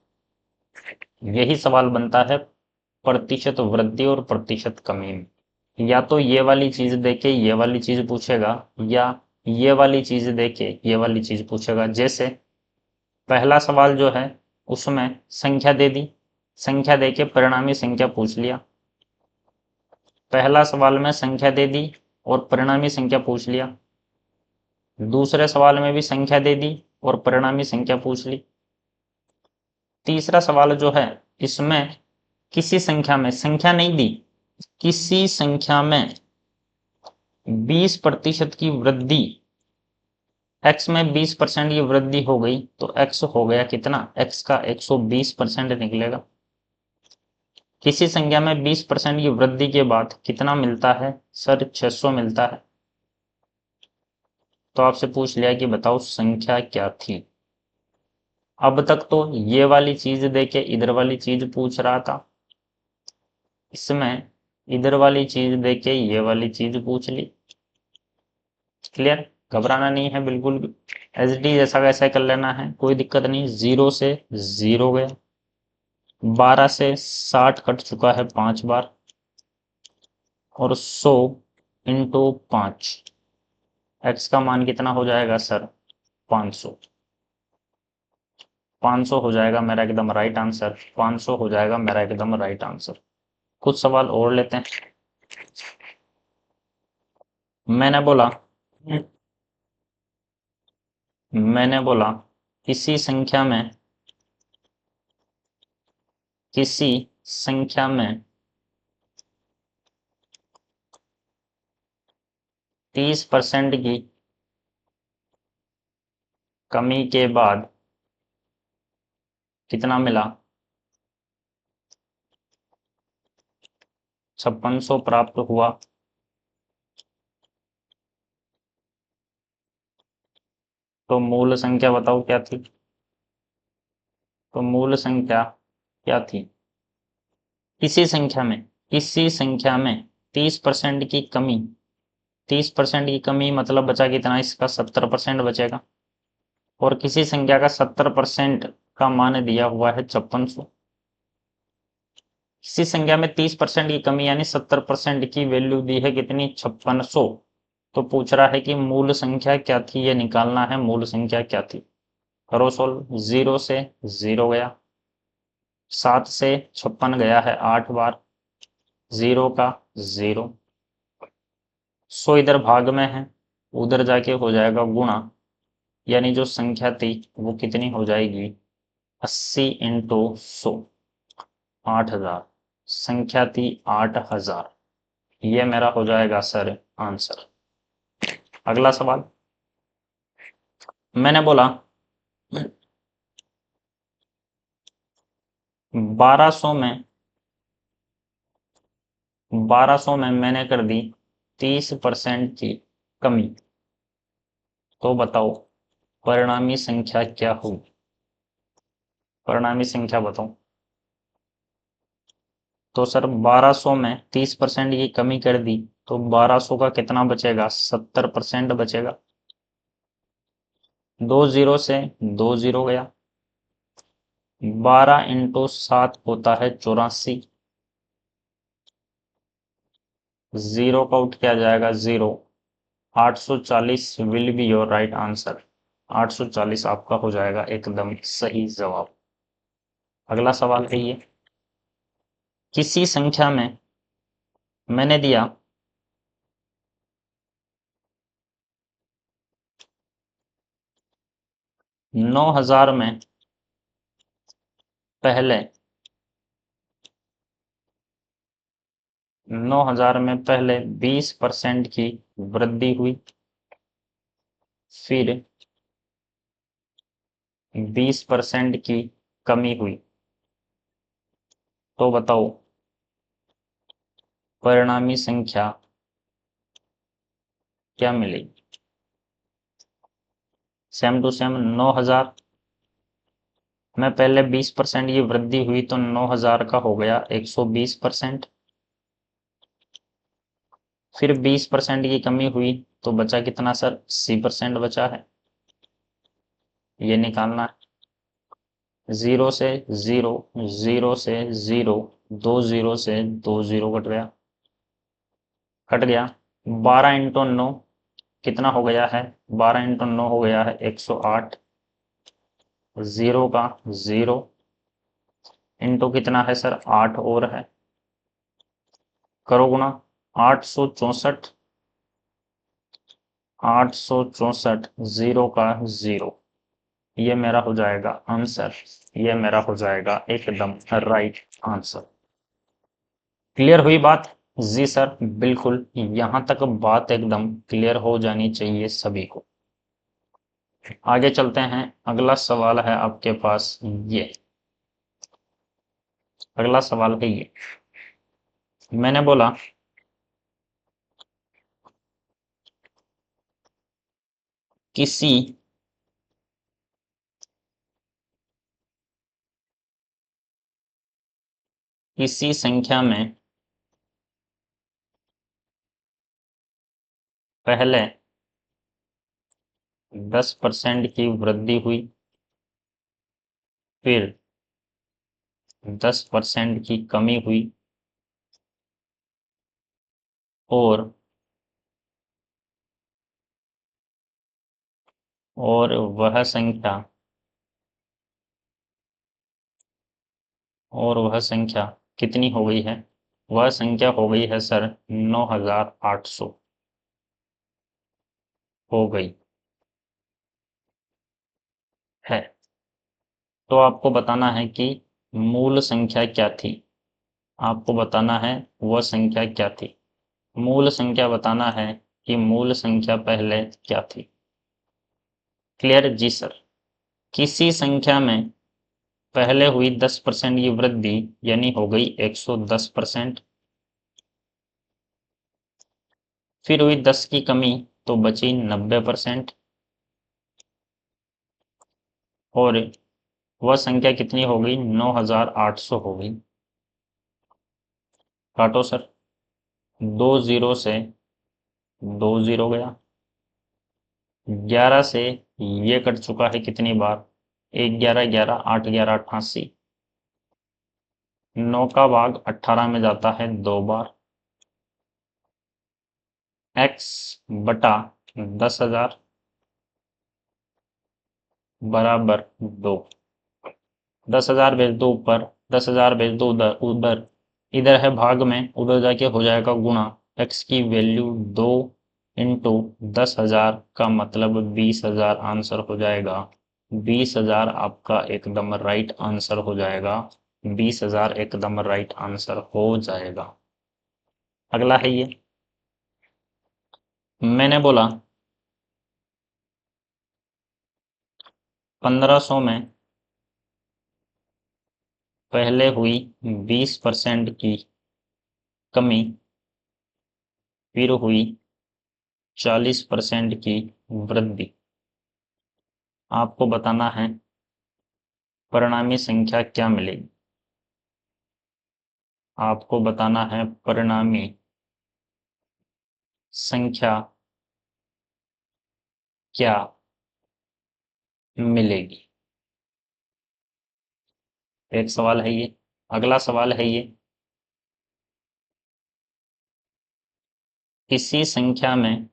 यही सवाल बनता है प्रतिशत वृद्धि और प्रतिशत कमी में। या तो ये वाली चीज देके ये वाली चीज पूछेगा, या ये वाली चीज देके ये वाली चीज पूछेगा। जैसे पहला सवाल जो है उसमें संख्या दे दी, संख्या देके परिणामी संख्या पूछ लिया। पहला सवाल में संख्या दे दी और परिणामी संख्या पूछ लिया। दूसरे सवाल में भी संख्या दे दी और परिणामी संख्या पूछ ली। तीसरा सवाल जो है इसमें किसी संख्या में संख्या नहीं दी, किसी संख्या में 20% की वृद्धि, x में 20% की वृद्धि हो गई तो x हो गया कितना? x का 120% निकलेगा। किसी संख्या में 20% की वृद्धि के बाद कितना मिलता है सर? 600 मिलता है। तो आपसे पूछ लिया कि बताओ संख्या क्या थी। अब तक तो ये वाली चीज देके इधर वाली चीज पूछ रहा था, इसमें इधर वाली चीज देके ये वाली चीज पूछ ली। क्लियर? घबराना नहीं है बिल्कुल भी, एच डी जैसा वैसा कर लेना है, कोई दिक्कत नहीं। 0 से 0 गया, 12 से 60 कट चुका है 5 बार, और 100 इंटू 5, एक्स का मान कितना हो जाएगा सर? 500। 500 हो जाएगा मेरा एकदम राइट आंसर, 500 हो जाएगा मेरा एकदम राइट आंसर। कुछ सवाल और लेते हैं। मैंने बोला किसी संख्या में 30% की कमी के बाद कितना मिला? 5600 प्राप्त हुआ। तो मूल संख्या बताओ क्या थी? तो मूल संख्या क्या थी? किसी संख्या में 30% की कमी, 30% की कमी मतलब बचा कितना? इसका 70% बचेगा। और किसी संख्या का 70% का मान दिया हुआ है 5600। किसी संख्या में 30% की कमी यानी 70% की वैल्यू दी है कितनी? 5600। तो पूछ रहा है कि मूल संख्या क्या थी, ये निकालना है मूल संख्या क्या थी। करो सोल्व। 0 से 0 गया, 7 से 56 गया है 8 बार, 0 का 0। 100 इधर भाग में है, उधर जाके हो जाएगा गुणा, यानी जो संख्या थी वो कितनी हो जाएगी? 80 इंटू 100, 8000। संख्या थी 8000। ये मेरा हो जाएगा सर आंसर। अगला सवाल। मैंने बोला 1200 में 1200 में मैंने कर दी 30% की कमी। तो बताओ परिणामी संख्या क्या होगी? परिणामी संख्या बताओ। तो सर 1200 में 30% की कमी कर दी तो 1200 का कितना बचेगा? 70% बचेगा। 2 0 से 2 0 गया, 12 इंटू 7 होता है 84। 0 का उठ के आ जाएगा 0। 840 will be your right answer. 840 आपका हो जाएगा एकदम सही जवाब। अगला सवाल है ये। किसी संख्या में मैंने दिया 9000 में पहले 9000 में पहले 20% की वृद्धि हुई, फिर 20% की कमी हुई। तो बताओ परिणामी संख्या क्या मिलेगी? सेम टू सेम 9000 में पहले 20% की वृद्धि हुई तो 9000 का हो गया 120%। फिर 20% की कमी हुई तो बचा कितना सर? 80% बचा है। ये निकालना है। 0 से 0, 0 से 0, 2 0 से 2 0 कट गया। 12 इंटू 9 कितना हो गया है? 12 इंटू 9 हो गया है 108। 0 का 0 इंटू कितना है सर? 8 और है, करो गुणा। 864, 864, 0 का 0। ये मेरा हो जाएगा आंसर। ये मेरा हो जाएगा एकदम राइट आंसर। क्लियर हुई बात? जी सर बिल्कुल, यहां तक बात एकदम क्लियर हो जानी चाहिए सभी को। आगे चलते हैं। अगला सवाल है आपके पास ये। अगला सवाल है ये। मैंने बोला किसी किसी संख्या में पहले 10% की वृद्धि हुई, फिर 10% की कमी हुई, और वह संख्या कितनी हो गई है? वह संख्या हो गई है सर 9800 हो गई है। तो आपको बताना है कि मूल संख्या क्या थी। आपको बताना है वह संख्या क्या थी। मूल संख्या बताना है कि मूल संख्या पहले क्या थी। क्लियर जी सर। किसी संख्या में पहले हुई 10% की वृद्धि यानी हो गई 110%। फिर हुई 10 की कमी तो बची 90%। और वह संख्या कितनी हो गई? 9800 हो गई। काटो सर। 2 जीरो से 2 जीरो गया। 11 से ये कट चुका है कितनी बार? 1 11 11 8 11 88। 9 का भाग 18 में जाता है 2 बार। x बटा 10,000 बराबर 2। 10,000 भेज दो ऊपर, 10,000 भेज दो उधर उधर। इधर है भाग में, उधर जाके हो जाएगा गुणा। x की वैल्यू 2 इंटू 10,000 का मतलब 20,000 आंसर हो जाएगा। 20,000 आपका एकदम राइट आंसर हो जाएगा। 20,000 एकदम राइट आंसर हो जाएगा। अगला है ये। मैंने बोला 1500 में पहले हुई 20% की कमी, फिर हुई 40% की वृद्धि। आपको बताना है परिणामी संख्या क्या मिलेगी। आपको बताना है परिणामी संख्या क्या मिलेगी। एक सवाल है ये। अगला सवाल है ये। किसी संख्या में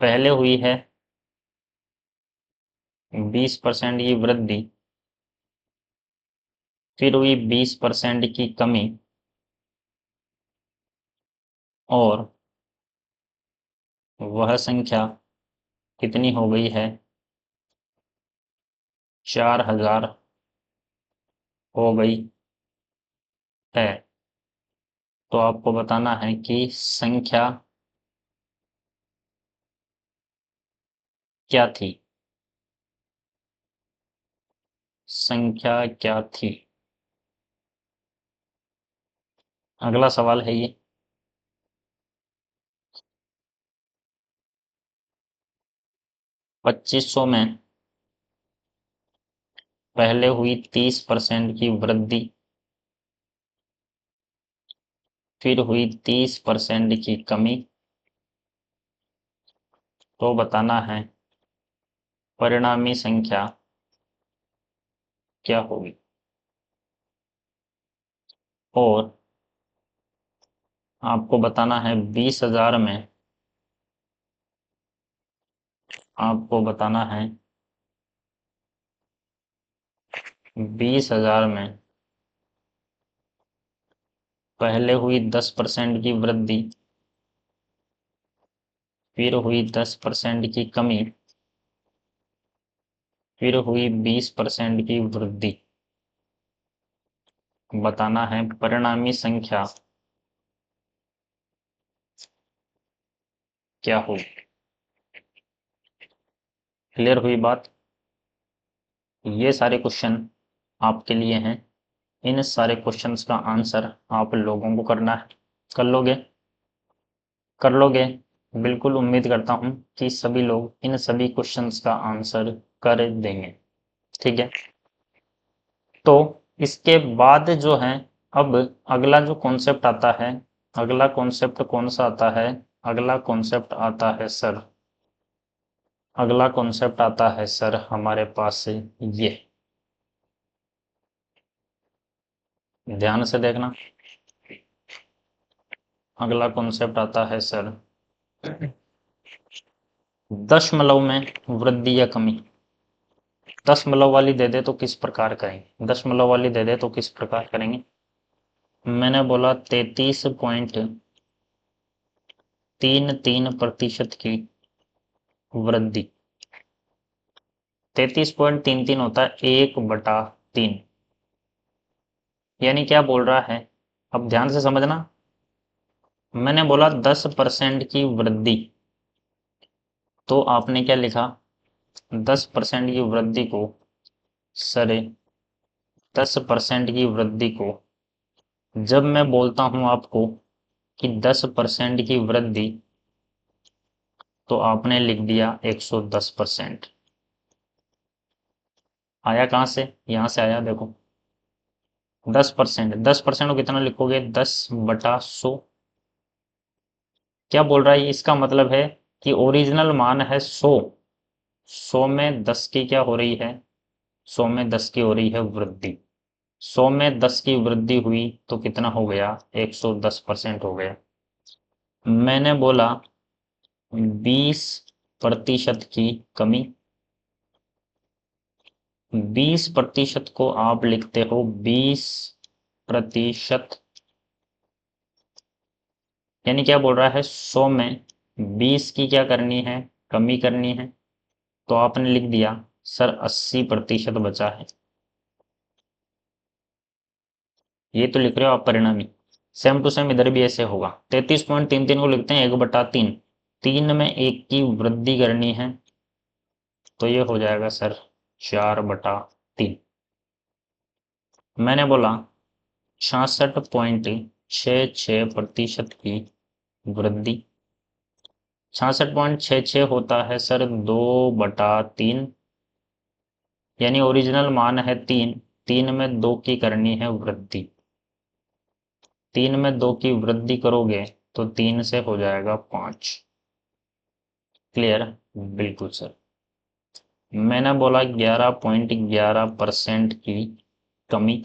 पहले हुई है 20% की वृद्धि, फिर हुई 20% की कमी, और वह संख्या कितनी हो गई है? 4000 हो गई है। तो आपको बताना है कि संख्या क्या थी। संख्या क्या थी। अगला सवाल है ये। 2500 में पहले हुई 30% की वृद्धि, फिर हुई 30% की कमी, तो बताना है परिणामी संख्या क्या होगी। और आपको बताना है 20,000 में, आपको बताना है 20,000 में पहले हुई 10% की वृद्धि, फिर हुई 10% की कमी, फिर हुई 20% की वृद्धि। बताना है परिणामी संख्या क्या होगी। क्लियर हुई बात। ये सारे क्वेश्चन आपके लिए हैं। इन सारे क्वेश्चंस का आंसर आप लोगों को करना है। कर लोगे? कर लोगे? बिल्कुल उम्मीद करता हूं कि सभी लोग इन सभी क्वेश्चंस का आंसर कर देंगे। ठीक है। तो इसके बाद जो है, अब अगला जो कॉन्सेप्ट आता है, अगला कॉन्सेप्ट कौन सा आता है? अगला कॉन्सेप्ट आता है सर, अगला कॉन्सेप्ट आता है सर हमारे पास ये। ध्यान से देखना। अगला कॉन्सेप्ट आता है सर दशमलव में वृद्धि या कमी। दशमलव वाली दे दे तो किस प्रकार करेंगे, दशमलव वाली दे दे तो किस प्रकार करेंगे। मैंने बोला 33.33% की वृद्धि। 33.33 होता है 1/3। यानी क्या बोल रहा है, अब ध्यान से समझना। मैंने बोला 10% की वृद्धि, तो आपने क्या लिखा, 10% की वृद्धि को सर 10% की वृद्धि को जब मैं बोलता हूं आपको कि 10% की वृद्धि, तो आपने लिख दिया 110%। आया कहां से, यहां से आया, देखो 10%। 10% को कितना लिखोगे, 10/100। क्या बोल रहा है, इसका मतलब है कि ओरिजिनल मान है 100। 100 में 10 की क्या हो रही है, 100 में 10 की हो रही है वृद्धि। 100 में 10 की वृद्धि हुई तो कितना हो गया, 110% हो गया। मैंने बोला 20% की कमी। 20% को आप लिखते हो 20%, यानी क्या बोल रहा है, 100 में 20 की क्या करनी है, कमी करनी है। तो आपने लिख दिया सर 80% बचा है। ये तो लिख रहे हो आप परिणामी। सेम टू सेम इधर भी ऐसे होगा। 33.33 को लिखते हैं 1/3। 3 में 1 की वृद्धि करनी है, तो ये हो जाएगा सर 4/3। मैंने बोला 66.66% की वृद्धि। 66.66 होता है सर 2/3, यानी ओरिजिनल मान है 3। 3 में 2 की करनी है वृद्धि। 3 में 2 की वृद्धि करोगे तो 3 से हो जाएगा 5। क्लियर, बिल्कुल सर। मैंने बोला 11.11% की कमी।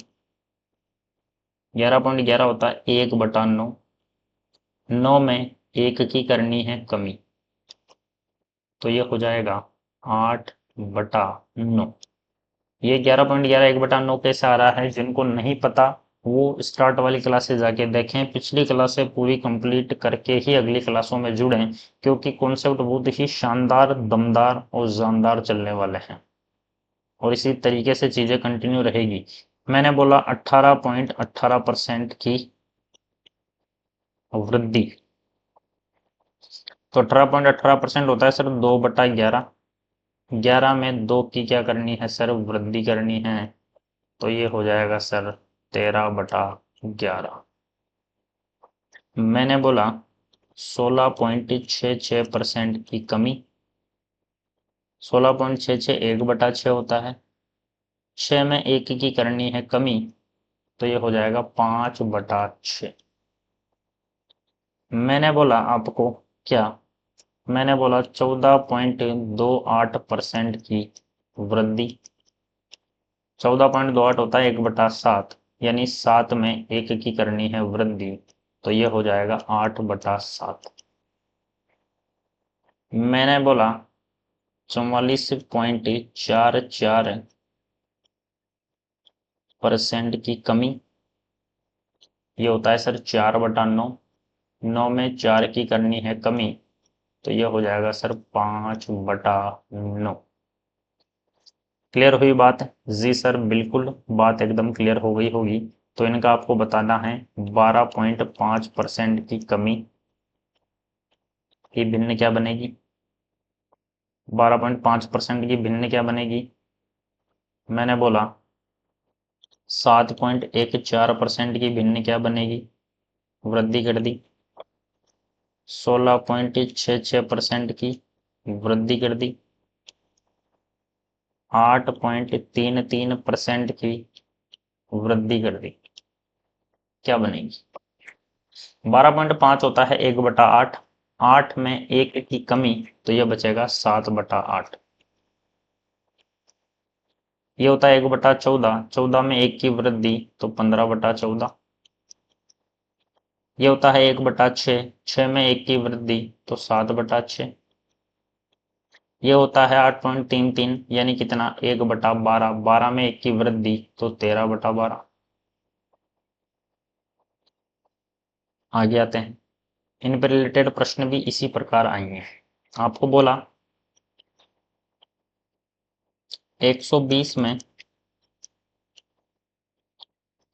11.11 होता है 1/9। 9 में 1 की करनी है कमी, तो ये हो जाएगा 8/9। ये 11.11 1/9 कैसे आ रहा है, जिनको नहीं पता वो स्टार्ट वाली क्लासे जाके देखें। पिछली क्लासे पूरी कंप्लीट करके ही अगली क्लासों में जुड़ें, क्योंकि कॉन्सेप्ट बहुत ही शानदार, दमदार और जानदार चलने वाले हैं और इसी तरीके से चीजें कंटिन्यू रहेगी। मैंने बोला 18.18% की वृद्धि, तो 18.18% होता है सर 2/11। 11 में 2 की क्या करनी है सर, वृद्धि करनी है, तो ये हो जाएगा सर 13/11। मैंने बोला 16.66% की कमी। 16.66 1/6 होता है। 6 में 1 की करनी है कमी, तो ये हो जाएगा 5/6। मैंने बोला आपको क्या, मैंने बोला 14.28% की वृद्धि। 14.28 होता है 1/7, यानी 7 में 1 की करनी है वृद्धि, तो ये हो जाएगा 8/7। मैंने बोला 44.44% की कमी। ये होता है सर 4/9। 9 में 4 की करनी है कमी, तो ये हो जाएगा सर 5/9। क्लियर हुई बात, जी सर बिल्कुल, बात एकदम क्लियर हो गई होगी। तो इनका आपको बताना है 12.5% की कमी की भिन्न क्या बनेगी। 12.5% की भिन्न क्या बनेगी, मैंने बोला 7.14% की भिन्न क्या बनेगी, वृद्धि कर दी। 16.66% की वृद्धि कर दी। 8.33% की वृद्धि कर दी, क्या बनेगी। 12.5 होता है 1/8। 8 में 1 की कमी, तो यह बचेगा 7/8। ये होता है 1/14, 14 में 1 की वृद्धि तो 15/14। ये होता है 1/6, 6 में 1 की वृद्धि तो 7/6। ये होता है 8.33 यानी कितना 1/12, 12 में 1 की वृद्धि तो 13/12। आगे आते हैं, इन पर रिलेटेड प्रश्न भी इसी प्रकार आएंगे। आपको बोला 120 में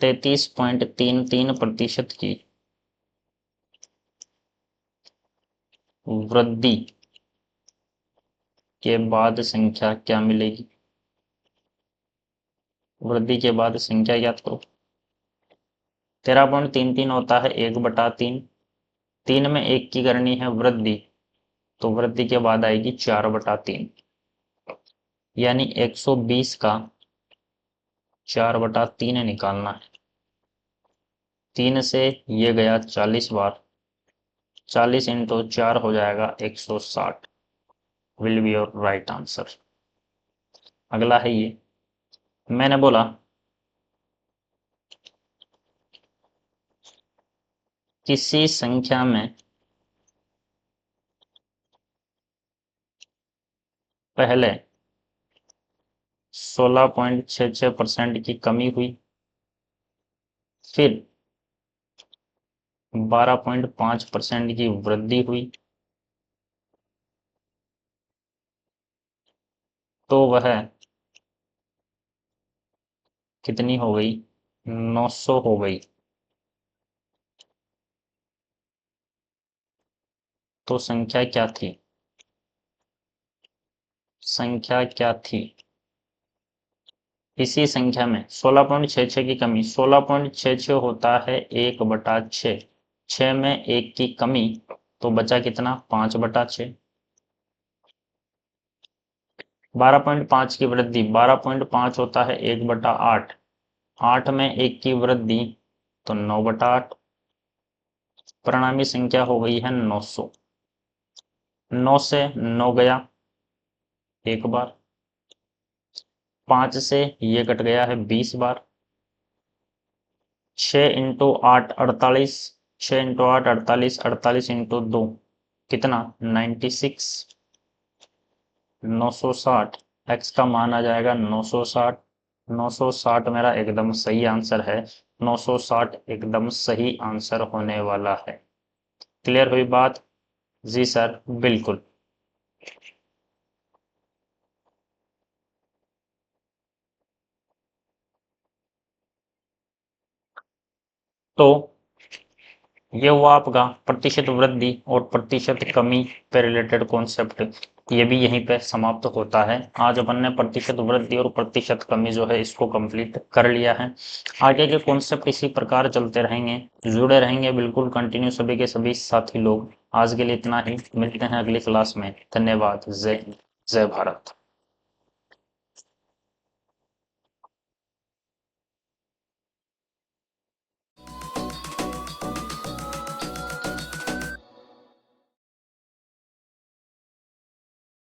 33.33% की वृद्धि के बाद संख्या क्या मिलेगी। वृद्धि के बाद संख्या ज्ञात करो। 13.33 होता है 1/3, 3 में 1 की करनी है वृद्धि तो वृद्धि के बाद आएगी 4/3, यानी 120 का 4/3 निकालना है। 3 से ये गया 40 बार, 40 इंटू 4 हो जाएगा 160, will be your right answer. अगला है ये, मैंने बोला किसी संख्या में पहले 16.66% की कमी हुई, फिर 12.5% की वृद्धि हुई, तो वह कितनी हो गई, 900 हो गई। तो संख्या क्या थी, संख्या क्या थी। इसी संख्या में 16.66 की कमी, 16.66 होता है 1/6, 6 में 1 की कमी तो बचा कितना 5/6। 12.5 की वृद्धि, 12.5 होता है 1/8, 8 में 1 की वृद्धि तो 9/8। परिणामी संख्या हो गई है 900। 9 से 9 गया एक बार, 5 से ये कट गया है 20 बार, 6 इंटू 8 48, 6 इंटू 8 48, 48 इंटू 2 कितना 96, 960। x का मान आ जाएगा 960। 960 मेरा एकदम सही आंसर है, 960 एकदम सही आंसर होने वाला है। क्लियर हुई बात। जी सर बिल्कुल। तो ये हुआ आपका प्रतिशत वृद्धि और प्रतिशत कमी पे रिलेटेड कॉन्सेप्ट, ये भी यहीं पे समाप्त होता है। आज अपन ने प्रतिशत वृद्धि और प्रतिशत कमी जो है इसको कंप्लीट कर लिया है। आगे के कॉन्सेप्ट इसी प्रकार चलते रहेंगे, जुड़े रहेंगे बिल्कुल कंटिन्यू सभी के सभी साथी लोग। आज के लिए इतना ही, मिलते हैं अगली क्लास में। धन्यवाद। जय हिंद, जय भारत।